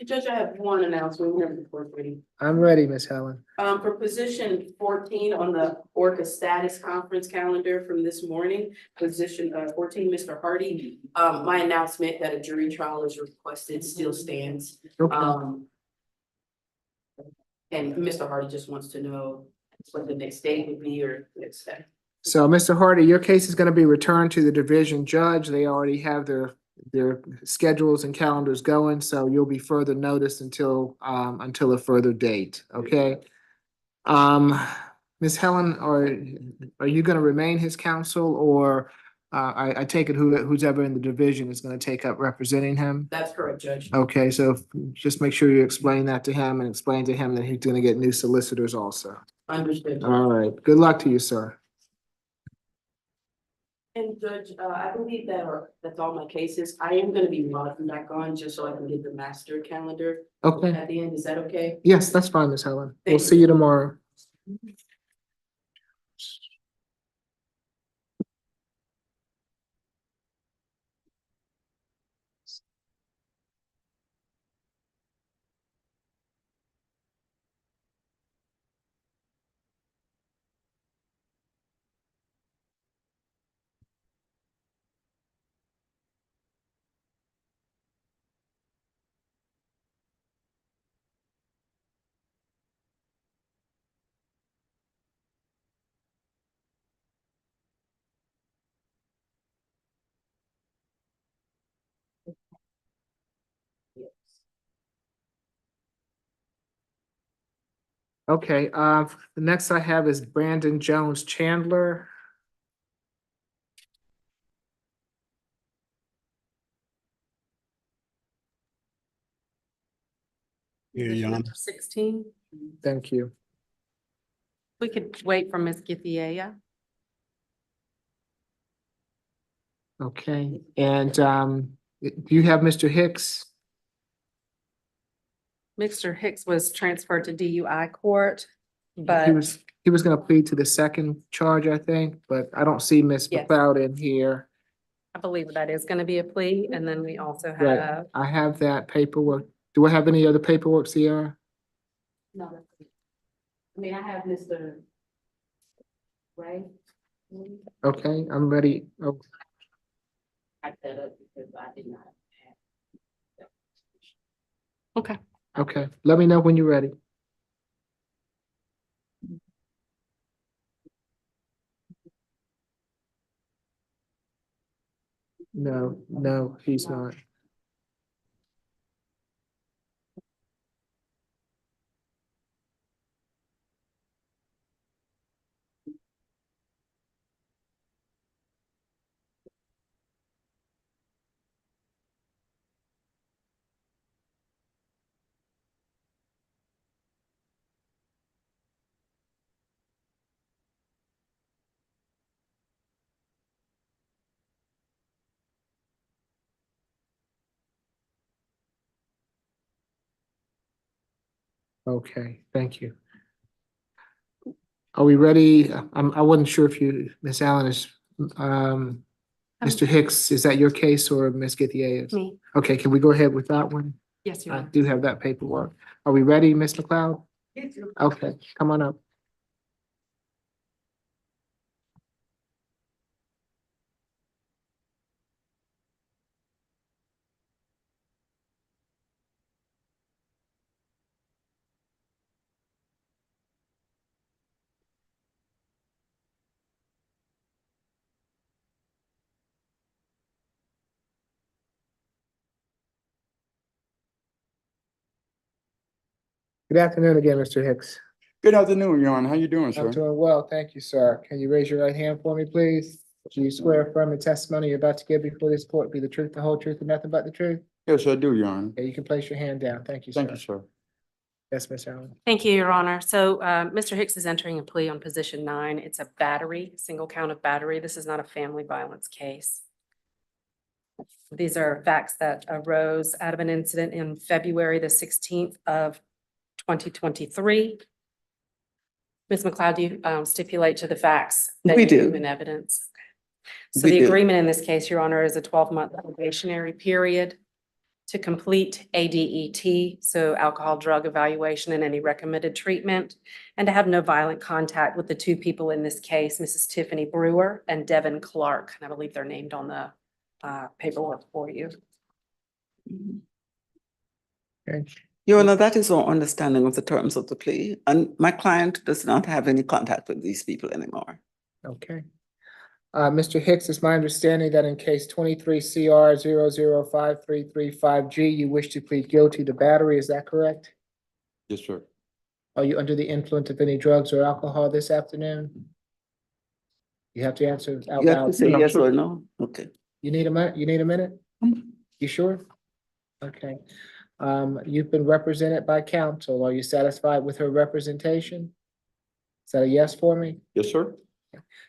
Judge, I have one announcement. Whenever the court's ready. I'm ready, Miss Helen. For position 14 on the ORCA status conference calendar from this morning, position 14, Mr. Hardy, my announcement that a jury trial is requested still stands. Okay. And Mr. Hardy just wants to know what the next date would be or next step. So, Mr. Hardy, your case is gonna be returned to the division judge. They already have their schedules and calendars going, so you'll be further noticed until a further date, okay? Ms. Helen, are you gonna remain his counsel, or I take it who's ever in the division is gonna take up representing him? That's correct, Judge. Okay, so just make sure you explain that to him and explain to him that he's gonna get new solicitors also. Understood. All right, good luck to you, sir. And Judge, I believe that's all my cases. I am gonna be logging back on just so I can get the master calendar Okay, at the end. Is that okay? yes, that's fine, Ms. Helen. We'll Thank see you tomorrow. Okay, the next I have is Brandon Jones Chandler. Position number 16. Thank you. We could wait for Ms. Githia. Okay, and do you have Mr. Hicks? Mr. Hicks was transferred to DUI court, He but was gonna plead to the second charge, I think, but I don't see Ms. Yes. McLeod in here. I believe that is going to be a plea. And then we also Right, have, I have that paperwork. Do I have any other paperwork, Sierra? No. I mean, I have Mr. Ray. Okay, I'm ready. Oh, I set up because I did not have. okay. okay, let me know when you're ready. No, he's not. Okay, thank you. Are we ready? I wasn't sure if Ms. Allen is, Mr. Hicks, is that your case or Ms. Githia? Me. Okay, can we go ahead with that one? Yes, Your I Honor. do have that paperwork. Are we ready, Ms. McLeod? Okay, come on up. Good afternoon again, Mr. Hicks. Good afternoon, Your Honor. How you doing, sir? I'm doing well, thank you, sir. Can you raise your right hand for me, please? Do you swear affirm the testimony you're about to give before this court be the truth, the whole truth, and nothing but the truth? Yes, I do, Your Honor. Okay, you can place your hand down. Thank you, sir. Thank you, sir. Yes, Ms. Allen. Thank you, Your Honor. So Mr. Hicks is entering a plea on position 9. It's a battery, single count of battery. This is not a family violence case. These are facts that arose out of an incident in February the 16th of 2023. Ms. McLeod, do you stipulate to the facts? That We you do. give in evidence? So We the do. agreement in this case, Your Honor, is a 12-month probationary period to complete ADET, so alcohol drug evaluation and any recommended treatment, and to have no violent contact with the two people in this case, Mrs. Tiffany Brewer and Devin Clark. And I believe they're named on the paperwork for you. Okay. Your Honor, that is our understanding of the terms of the plea, and my client does not have any contact with these people anymore. Okay. Mr. Hicks, it's my understanding that in case 23 CR 005335G, you wish to plead guilty to battery, is that correct? Yes, sir. Are you under the influence of any drugs or alcohol this afternoon? You have to answer out You have to loud. say yes or no? Okay. You need a minute? You need a minute? You sure? Okay. You've been represented by counsel. Are you satisfied with her representation? Is that a yes for me? Yes, sir.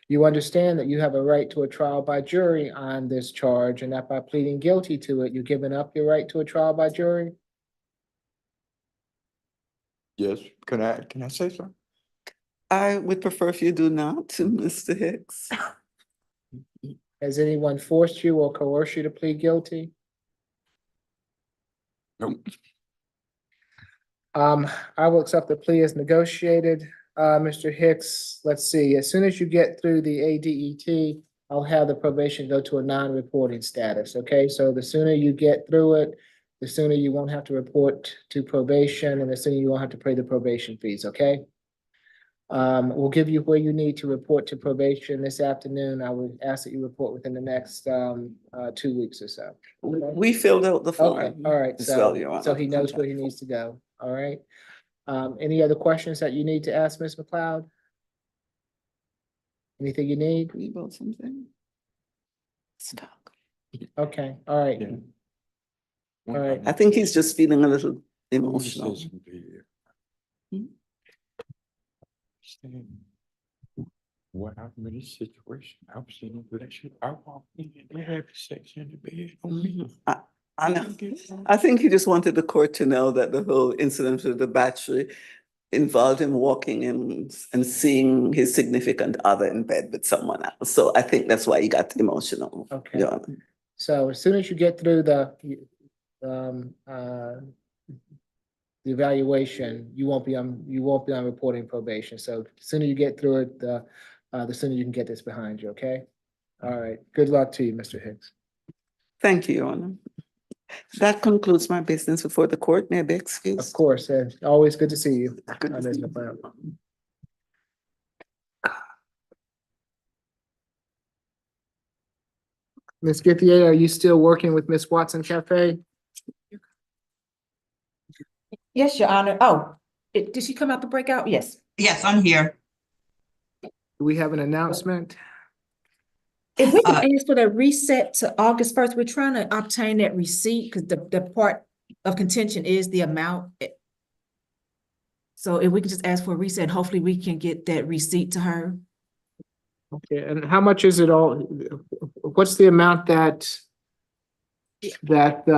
You understand that you have a right to a trial by jury on this charge and that by pleading guilty to it, you're giving up your right to a trial by jury? Yes. Can I say something? I would prefer if you do not, Mr. Hicks. Has anyone forced you or coerced you to plead guilty? Nope. I will accept the plea as negotiated. Mr. Hicks, let's see, as soon as you get through the ADET, I'll have the probation go to a non-reporting status, okay? So the sooner you get through it, the sooner you won't have to report to probation and the sooner you won't have to pay the probation fees, okay? We'll give you where you need to report to probation this afternoon. I would ask that you report within the next 2 weeks or so. We filled out the form. Okay, all right, as well, Your so Honor. so he knows where he needs to go, all right? Any other questions that you need to ask Ms. McLeod? Anything you need? We vote something? Stop. Okay, all right, all right. I think he's just feeling a little emotional. What happened in this situation? I was in a relationship. I walked in and they had sex in the bed on me. I know. I think he just wanted the court to know that the whole incident with the battery involved him walking in and seeing his significant other in bed with someone else. So I think that's why he got emotional. Okay. Your Honor. So as soon as you get through the evaluation, you won't be on reporting probation. So the sooner you get through it, the sooner you can get this behind you, okay? All right, good luck to you, Mr. Hicks. Thank you, Your Honor. That concludes my business before the court. May I be excused? Of course, always good to see you. Good to Ms. see you. McLeod. Ms. Githier, are you still working with Ms. Watson Cafe? Yes, Your Honor. Oh, did she come out the breakout? Yes. Yes, I'm here. Do we have an announcement? If we can ask for the reset to August 1st, we're trying to obtain that receipt because the part of contention is the amount. So if we can just ask for a reset, hopefully we can get that receipt to her. Okay, and how much is it all? What's the amount that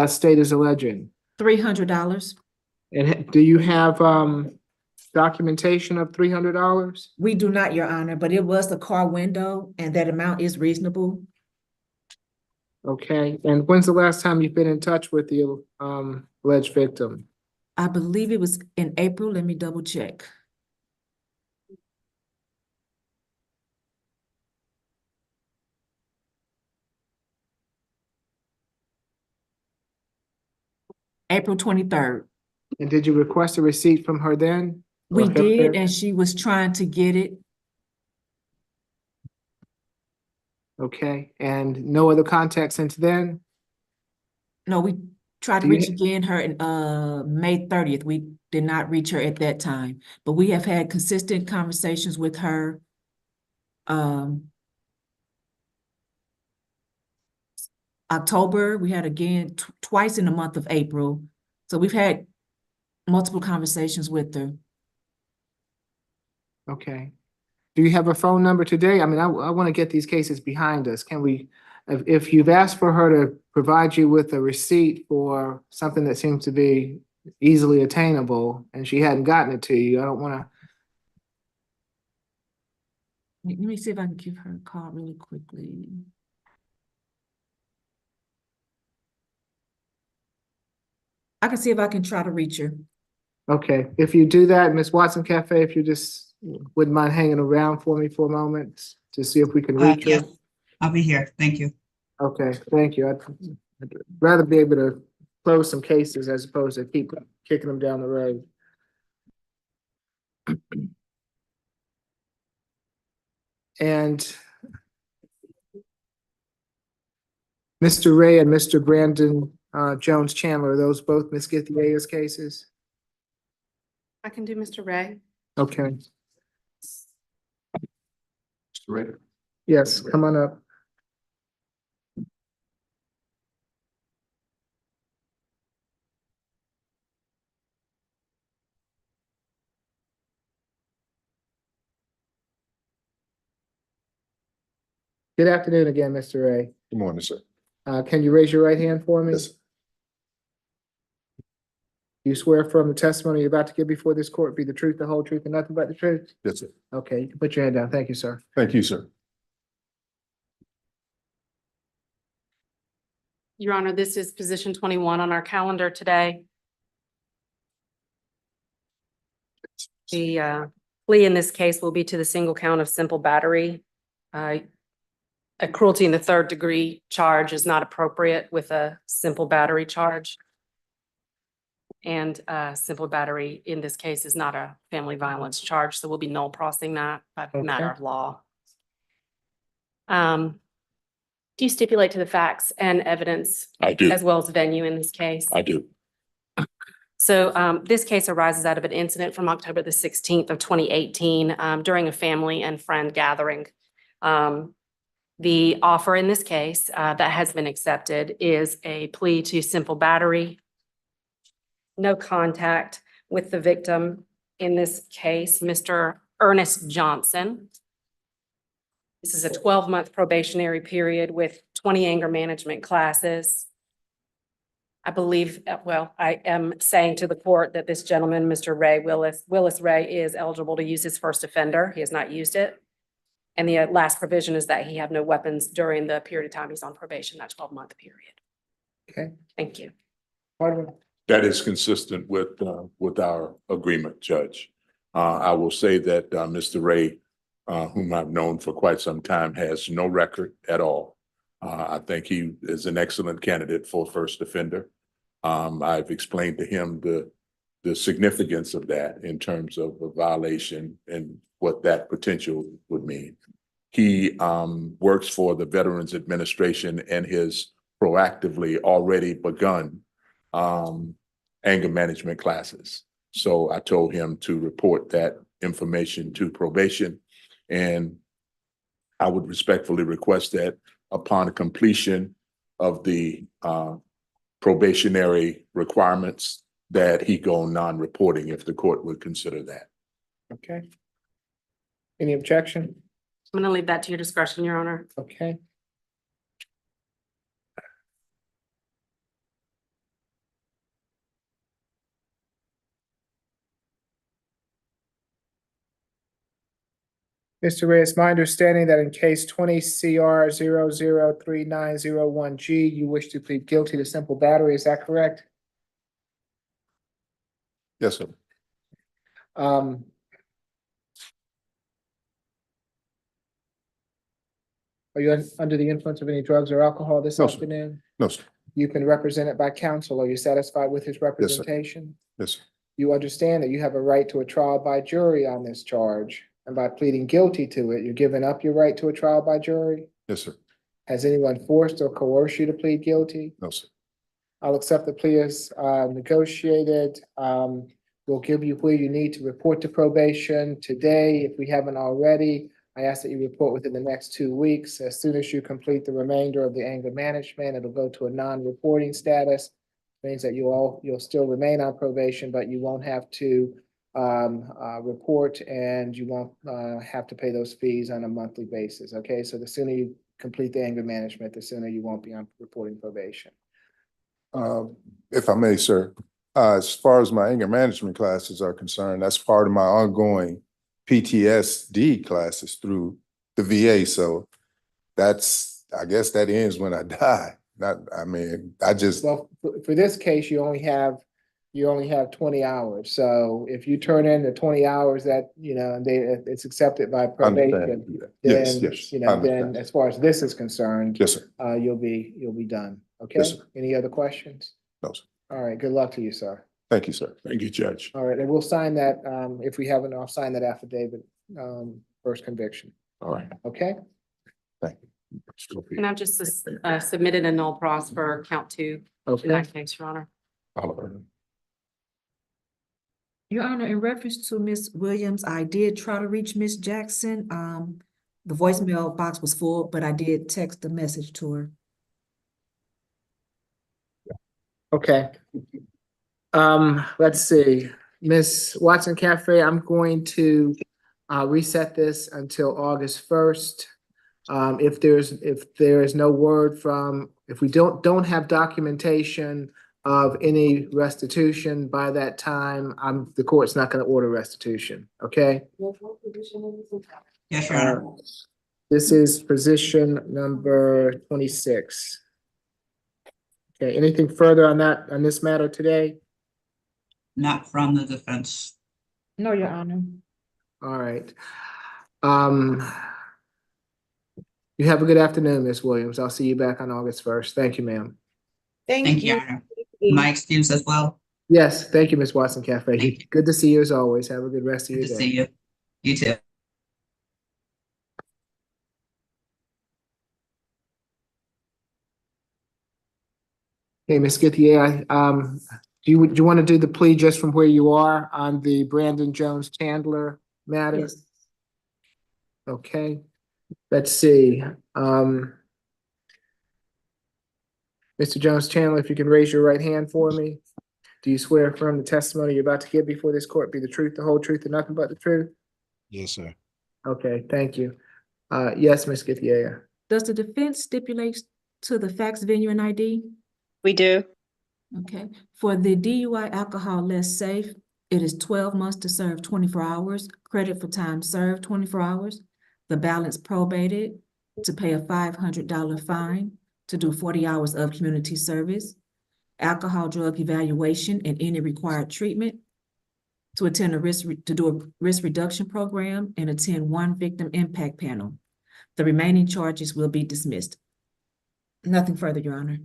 state is alleging? $300. And do you have documentation of $300? We do not, Your Honor, but it was the car window and that amount is reasonable. Okay, and when's the last time you've been in touch with the alleged victim? I believe it was in April. Let me double check. April 23rd. And did you request a receipt from her then? We Or did, and she was trying to get it. Okay, and no other contact since then? No, we tried to Do you reach again her in May 30th. We did not reach her at that time, but we have had consistent conversations with her. October, we had again twice in the month of April. So we've had multiple conversations with her. Okay. Do you have a phone number today? I mean, I want to get these cases behind us. Can we, if you've asked for her to provide you with a receipt for something that seems to be easily attainable and she hadn't gotten it to you, I don't want to. Let me see if I can give her a call really quickly. I can see if I can try to reach her. Okay, if you do that, Ms. Watson Cafe, if you just wouldn't mind hanging around for me for a moment to see if we can reach her. Yes, I'll be here. Thank you. Okay, thank you. I'd rather be able to close some cases as opposed to keep kicking them down the road. And Mr. Ray and Mr. Brandon Jones Chandler, are those both Ms. Githier's cases? I can do Mr. Ray. Okay. Ray. Yes, come on up. Good afternoon again, Mr. Ray. Good morning, sir. Can you raise your right hand for me? Yes, sir. You swear from the testimony you're about to give before this court be the truth, the whole truth, and nothing but the truth? Yes, sir. Okay, you can put your hand down. Thank you, sir. Thank you, sir. Your Honor, this is position 21 on our calendar today. The plea in this case will be to the single count of simple battery. A cruelty in the third degree charge is not appropriate with a simple battery charge. And simple battery in this case is not a family violence charge, so we'll be null processing that by matter of law. Do you stipulate to the facts and evidence? I do. As well as venue in this case? I do. So this case arises out of an incident from October the 16th of 2018 during a family and friend gathering. The offer in this case that has been accepted is a plea to simple battery, no contact with the victim, in this case, Mr. Ernest Johnson. This is a 12-month probationary period with 20 anger management classes. I believe, well, I am saying to the court that this gentleman, Mr. Willis Ray, is eligible to use his first offender. He has not used it. And the last provision is that he have no weapons during the period of time he's on probation, that 12-month period. Okay. Thank you. That is consistent with our agreement, Judge. I will say that Mr. Ray, whom I've known for quite some time, has no record at all. I think he is an excellent candidate for first offender. I've explained to him the significance of that in terms of a violation and what that potential would mean. He works for the Veterans Administration and has proactively already begun anger management classes. So I told him to report that information to probation, and I would respectfully request that upon completion of the probationary requirements that he go non-reporting if the court would consider that. Okay. Any objection? I'm going to leave that to your discretion, Your Honor. Okay. Mr. Ray, it's my understanding that in case 20 CR 003901G, you wish to plead guilty to simple battery. Is that correct? Yes, sir. Are you under the influence of any drugs or alcohol this No, sir. afternoon? No, sir. You've been represented by counsel. Are you satisfied with his representation? Yes, sir. You understand that you have a right to a trial by jury on this charge, and by pleading guilty to it, you're giving up your right to a trial by jury? Yes, sir. Has anyone forced or coerced you to plead guilty? No, sir. I'll accept the plea as negotiated. We'll give you where you need to report to probation today. If we haven't already, I ask that you report within the next 2 weeks. As soon as you complete the remainder of the anger management, it'll go to a non-reporting status. Means that you'll still remain on probation, but you won't have to report, and you won't have to pay those fees on a monthly basis. Okay, so the sooner you complete the anger management, the sooner you won't be on reporting probation. If I may, sir, as far as my anger management classes are concerned, that's part of my ongoing PTSD classes through the VA. So that's, I guess that ends when I die. Well, for this case, you only have 20 hours. So if you turn in the 20 hours that, it's accepted by probation, Yes, then, yes. then as far as this is concerned, Yes, sir. you'll be done. Okay? Yes, sir. Any other questions? No, sir. All right. Good luck to you, sir. Thank you, sir. Thank you, Judge. All right. And we'll sign that, if we haven't, I'll sign that affidavit, first conviction. All right. Okay? Thank you. And I've just submitted a null pros for count 2 in Okay. that case, Your Honor. Your Honor, in reference to Ms. Williams, I did try to reach Ms. Jackson. The voicemail box was full, but I did text the message to her. Okay. Let's see, Miss Watson Cafe, I'm going to reset this until August 1st. If there is no word from, if we don't have documentation of any restitution by that time, the court's not gonna order restitution, okay? Yes, Your Honor. This is position number 26. Okay, anything further on this matter today? Not from the defense. No, Your Honor. All right. You have a good afternoon, Ms. Williams. I'll see you back on August 1st. Thank you, ma'am. Thank you, Your Honor. My excuse as well. Yes, thank you, Ms. Watson Cafe. Good to see you as always. Have a good rest of Good your to day. see you. You too. Hey, Ms. Guthier, do you want to do the plea just from where you are on the Brandon Jones Chandler matter? Yes. Okay, let's see. Mr. Jones Chandler, if you can raise your right hand for me. Do you swear or affirm the testimony you're about to give before this court be the truth, the whole truth, and nothing but the truth? Yes, sir. Okay, thank you. Yes, Ms. Guthier. Does the defense stipulate to the facts, venue, and ID? We do. Okay. For the DUI alcohol less safe, it is 12 months to serve 24 hours, credit for time served 24 hours, the balance probated, to pay a $500 fine, to do 40 hours of community service, alcohol drug evaluation and any required treatment, to attend to do a risk reduction program and attend one victim impact panel. The remaining charges will be dismissed. Nothing further, Your Honor.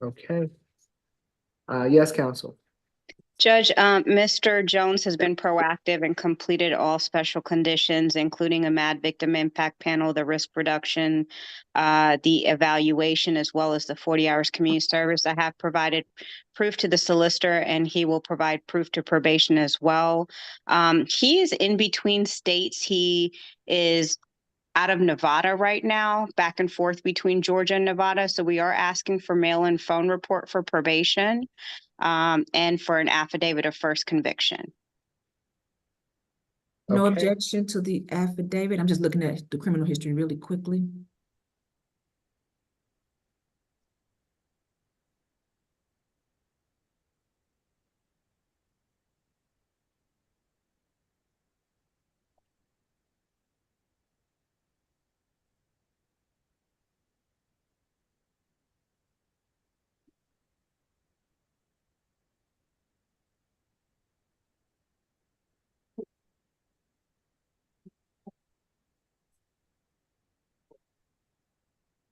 Okay. Yes, counsel. Judge, Mr. Jones has been proactive and completed all special conditions, including a MAD victim impact panel, the risk reduction, the evaluation, as well as the 40 hours community service. I have provided proof to the solicitor, and he will provide proof to probation as well. He is in between states. He is out of Nevada right now, back and forth between Georgia and Nevada. So we are asking for mail-in phone report for probation, and for an affidavit of first conviction. No Okay. objection to the affidavit. I'm just looking at the criminal history really quickly.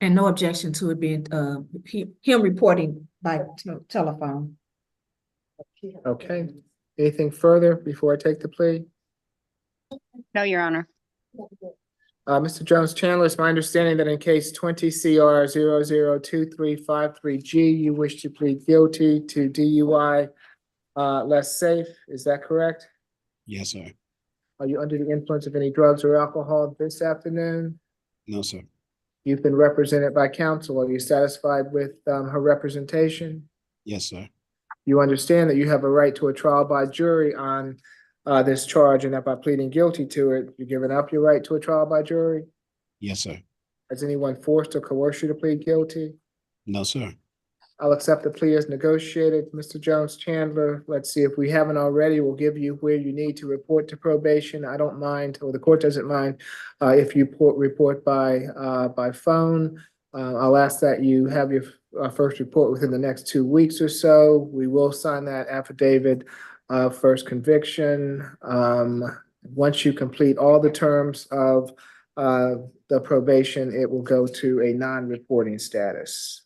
And no objection to it being, him reporting by telephone. Okay. Anything further before I take the plea? No, Your Honor. Mr. Jones Chandler, it's my understanding that in case 20 CR 002353G, you wish to plead guilty to DUI less safe. Is that correct? Yes, sir. Are you under the influence of any drugs or alcohol this afternoon? No, sir. You've been represented by counsel. Are you satisfied with her representation? Yes, sir. You understand that you have a right to a trial by jury on this charge, and that by pleading guilty to it, you're giving up your right to a trial by jury? Yes, sir. Has anyone forced or coerced you to plead guilty? No, sir. I'll accept the plea as negotiated. Mr. Jones Chandler, let's see, if we haven't already, we'll give you where you need to report to probation. I don't mind, or the court doesn't mind, if you report by phone. I'll ask that you have your first report within the next 2 weeks or so. We will sign that affidavit of first conviction. Once you complete all the terms of the probation, it will go to a non-reporting status.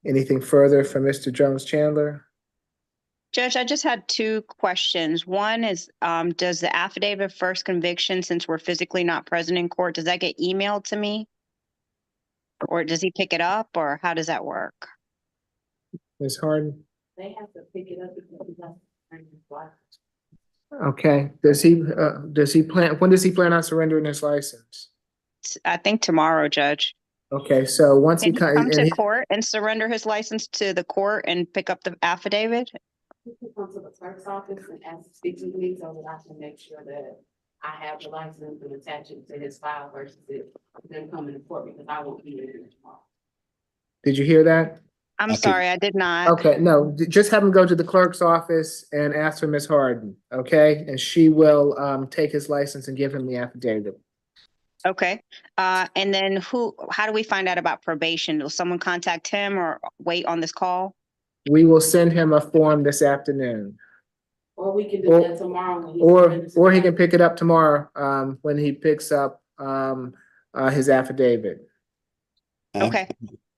Anything further from Mr. Jones Chandler? Judge, I just had two questions. One is, does the affidavit of first conviction, since we're physically not present in court, does that get emailed to me? Or does he pick it up, or how does that work? Ms. Harden? They have to pick it up because that's Okay, does he plan, when does he plan on surrendering his license? I think tomorrow, Judge. Okay, so once he Can he come comes, to court and surrender his license to the court and pick up the affidavit? You can come to the clerk's office and ask to speak to me so that I can make sure that I have the license and attach it to his file versus it them coming to court because I won't be there tomorrow. did you hear that? I'm sorry, I did not. Okay, no, just have him go to the clerk's office and ask for Ms. Harden, okay? And she will take his license and give him the affidavit. Okay. And then how do we find out about probation? Will someone contact him or wait on this call? We will send him a form this afternoon. Or we can do that tomorrow when he Or he can pick it up tomorrow when he picks up his affidavit. Okay.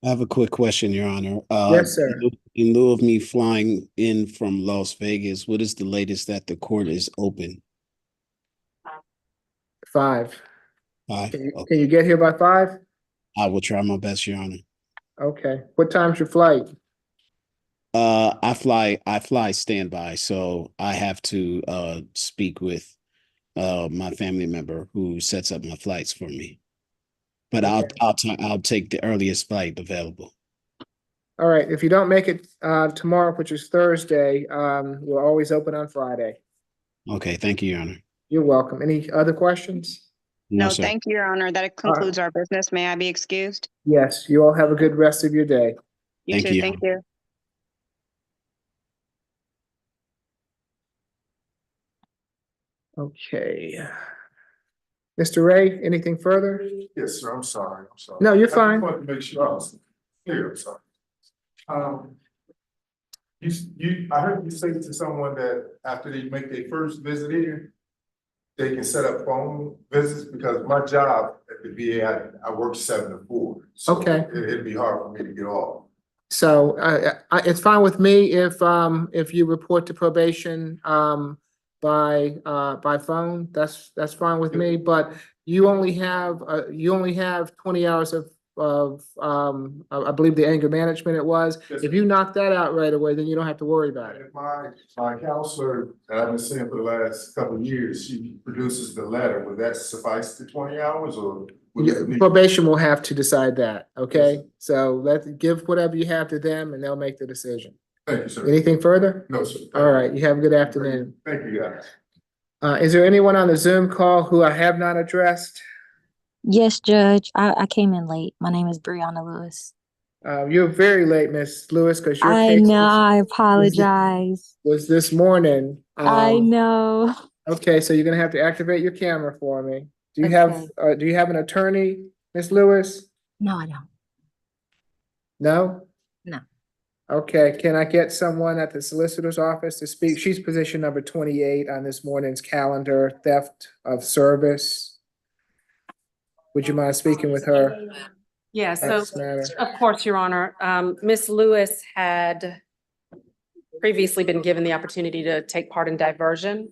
I have a quick question, Your Honor. Yes, sir. In lieu of me flying in from Las Vegas, what is the latest that the court is open? 5. 5. Can you get here by 5? I will try my best, Your Honor. Okay. What time's your flight? I fly standby, so I have to speak with my family member who sets up my flights for me. But Okay. I'll take the earliest flight available. All right. If you don't make it tomorrow, which is Thursday, we're always open on Friday. Okay, thank you, Your Honor. You're welcome. Any other questions? No, sir. thank you, Your Honor. That concludes our business. May I be excused? Yes. You all have a good rest of your day. You Thank too. you. Thank you. Okay. Mr. Ray, anything further? Yes, sir. I'm sorry. No, you're I fine. just wanted to make sure I was clear. I'm sorry. I heard you say to someone that after they make their first visit here, they can set up phone visits because my job at the VA, I work 7 to 4. So Okay. it'd be hard for me to get off. So it's fine with me if you report to probation by phone. That's fine with me. But you only have 20 hours of I believe the anger management it was. Yes, If sir. you knock that out right away, then you don't have to worry about it. If my counselor that I've been seeing for the last couple of years, she produces the letter, would that suffice the 20 hours or? Probation will have to decide that. Okay, Yes. so give whatever you have to them, and they'll make the decision. Thank you, sir. Anything further? No, sir. All right. You have a good afternoon. Thank you, guys. Is there anyone on the Zoom call who I have not addressed? Yes, Judge. I came in late. My name is Brianna Lewis. You're very late, Miss Lewis, because your I case know. I apologize. was this morning. I know. Okay, so you're gonna have to activate your camera for me. Do you have an attorney, Miss Lewis? No, I don't. No? No. Okay, can I get someone at the solicitor's office to speak? She's position number 28 on this morning's calendar, theft of service. Would you mind speaking with her? Yeah, so That's matter. of course, Your Honor, Ms. Lewis had previously been given the opportunity to take part in diversion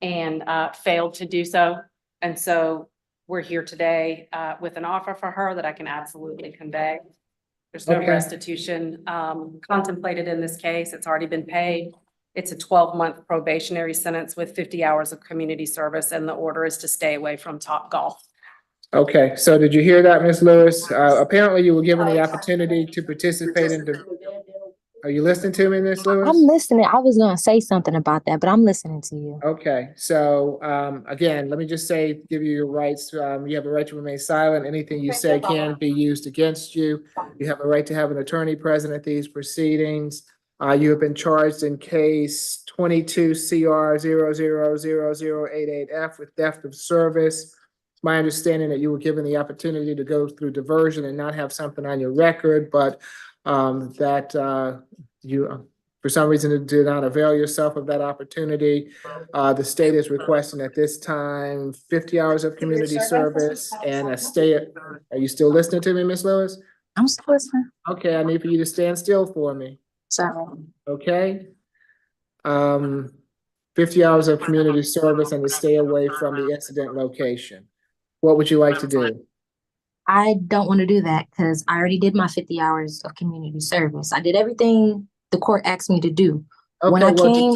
and failed to do so. And so we're here today with an offer for her that I can absolutely convey. There's no Okay. restitution contemplated in this case. It's already been paid. It's a 12-month probationary sentence with 50 hours of community service, and the order is to stay away from Topgolf. Okay, so did you hear that, Ms. Lewis? Apparently you were given the opportunity to participate in Are you listening to me, Ms. Lewis? I'm listening. I was gonna say something about that, but I'm listening to you. Okay, so again, let me just say, give you your rights. You have a right to remain silent. Anything you say can be used against you. You have a right to have an attorney present at these proceedings. You have been charged in case 22 CR 000088F with theft of service. It's my understanding that you were given the opportunity to go through diversion and not have something on your record, but that you for some reason did not avail yourself of that opportunity. The state is requesting at this time 50 hours of community service and a stay. Are you still listening to me, Ms. Lewis? I'm still listening. Okay, I need for you to stand still for me. Sorry. Okay. 50 hours of community service and to stay away from the incident location. What would you like to do? I don't want to do that because I already did my 50 hours of community service. I did everything the court asked me to do. When Okay, I well, came,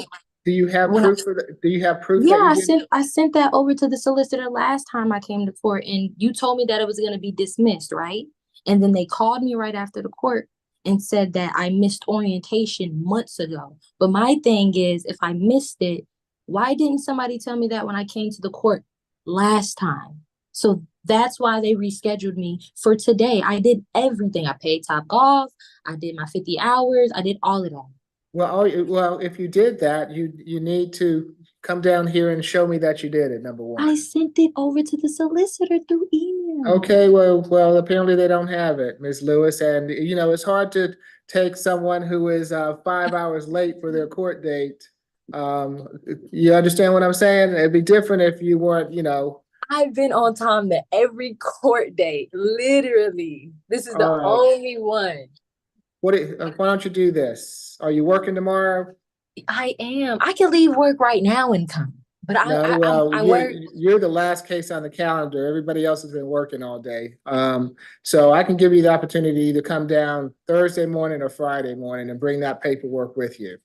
Do you have When I- proof do you have proof? Yeah, that I sent that over to the solicitor last time I came to court, and you told me that it was gonna be dismissed, right? And then they called me right after the court and said that I missed orientation months ago. But my thing is, if I missed it, why didn't somebody tell me that when I came to the court last time? So that's why they rescheduled me for today. I did everything. I paid Topgolf, I did my 50 hours, I did all of that. Well, if you did that, you need to come down here and show me that you did it, number one. I sent it over to the solicitor through email. Okay, well, apparently they don't have it, Ms. Lewis, and you know, it's hard to take someone who is 5 hours late for their court date. You understand what I'm saying? It'd be different if you weren't, you know. I've been on time to every court date, literally. This is the All right. only one. Why don't you do this? Are you working tomorrow? I am. I can leave work right now and come, but I work. You're the last case on the calendar. Everybody else has been working all day. So I can give you the opportunity to come down Thursday morning or Friday morning and bring that paperwork with you.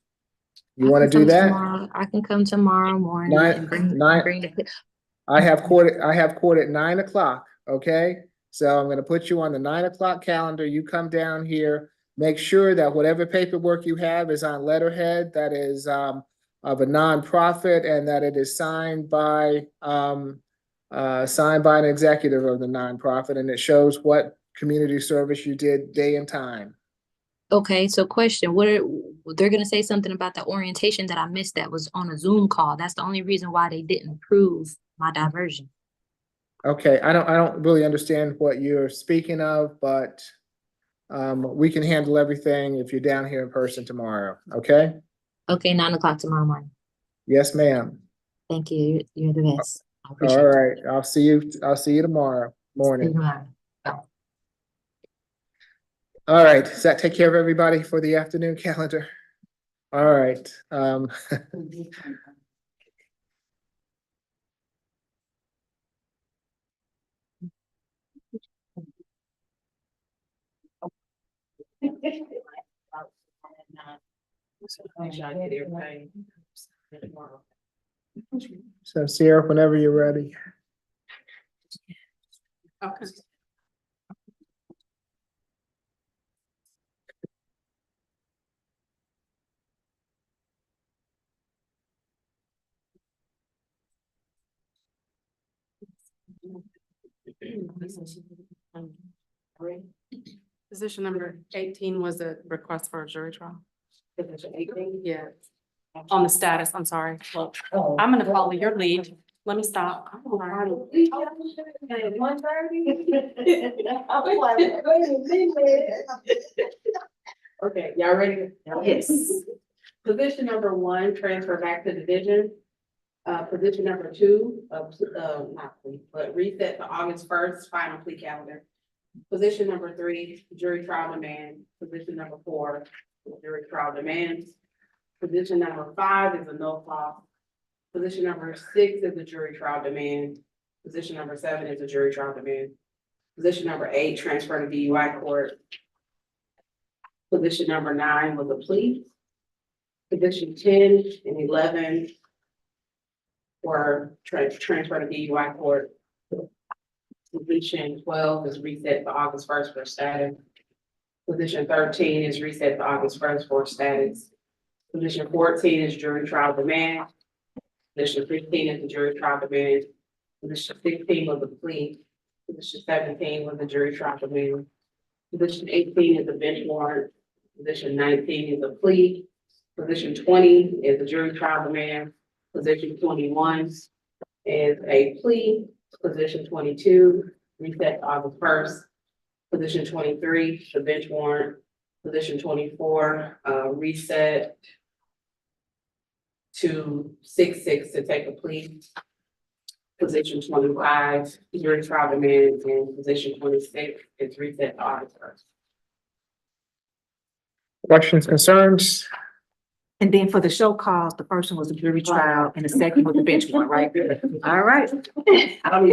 You want to do that? I can come tomorrow morning and bring the. I have court at 9 o'clock. Okay, so I'm going to put you on the 9 o'clock calendar. You come down here. Make sure that whatever paperwork you have is on letterhead that is of a nonprofit, and that it is signed by an executive of the nonprofit, and it shows what community service you did, day and time. Okay, so question, they're gonna say something about the orientation that I missed that was on a Zoom call. That's the only reason why they didn't approve my diversion. Okay, I don't really understand what you're speaking of, but we can handle everything if you're down here in person tomorrow, okay? Okay, 9 o'clock tomorrow morning. Yes, ma'am. Thank you. You're the best. I appreciate All right, I'll see you tomorrow morning. See you tomorrow. All right, does that take care of everybody for the afternoon calendar? All right. So Sierra, whenever you're ready. Okay. Position number 18 was a request for a jury trial. Position 18? Yeah. On the status, I'm sorry. Well, I'm gonna follow your lead. Let me stop. Okay, y'all ready? Yes. Position number 1, transfer back to division. Position number 2, not plea, but reset to August 1st, final plea calendar. Position number 3, jury trial demand. Position number 4, jury trial demands. Position number 5 is a no cost. Position number 6 is a jury trial demand. Position number 7 is a jury trial demand. Position number 8, transfer to DUI court. Position number 9 was a plea. Position 10 and 11 were transfer to DUI court. Position 12 is reset to August 1st for status. Position 13 is reset to August 1st for status. Position 14 is jury trial demand. Position 15 is the jury trial demand. Position 16 was a plea. Position 17 was the jury trial demand. Position 18 is a bench warrant. Position 19 is a plea. Position 20 is a jury trial demand. Position 21 is a plea. Position 22, reset to August 1st. Position 23, the bench warrant. Position 24, reset to 6/6 to take a plea. Position 25, jury trial demand, and position 26 is reset to August 1st. Questions, concerns? And then for the show cause, the first one was a jury trial and the second was the bench one, right? All right. I don't even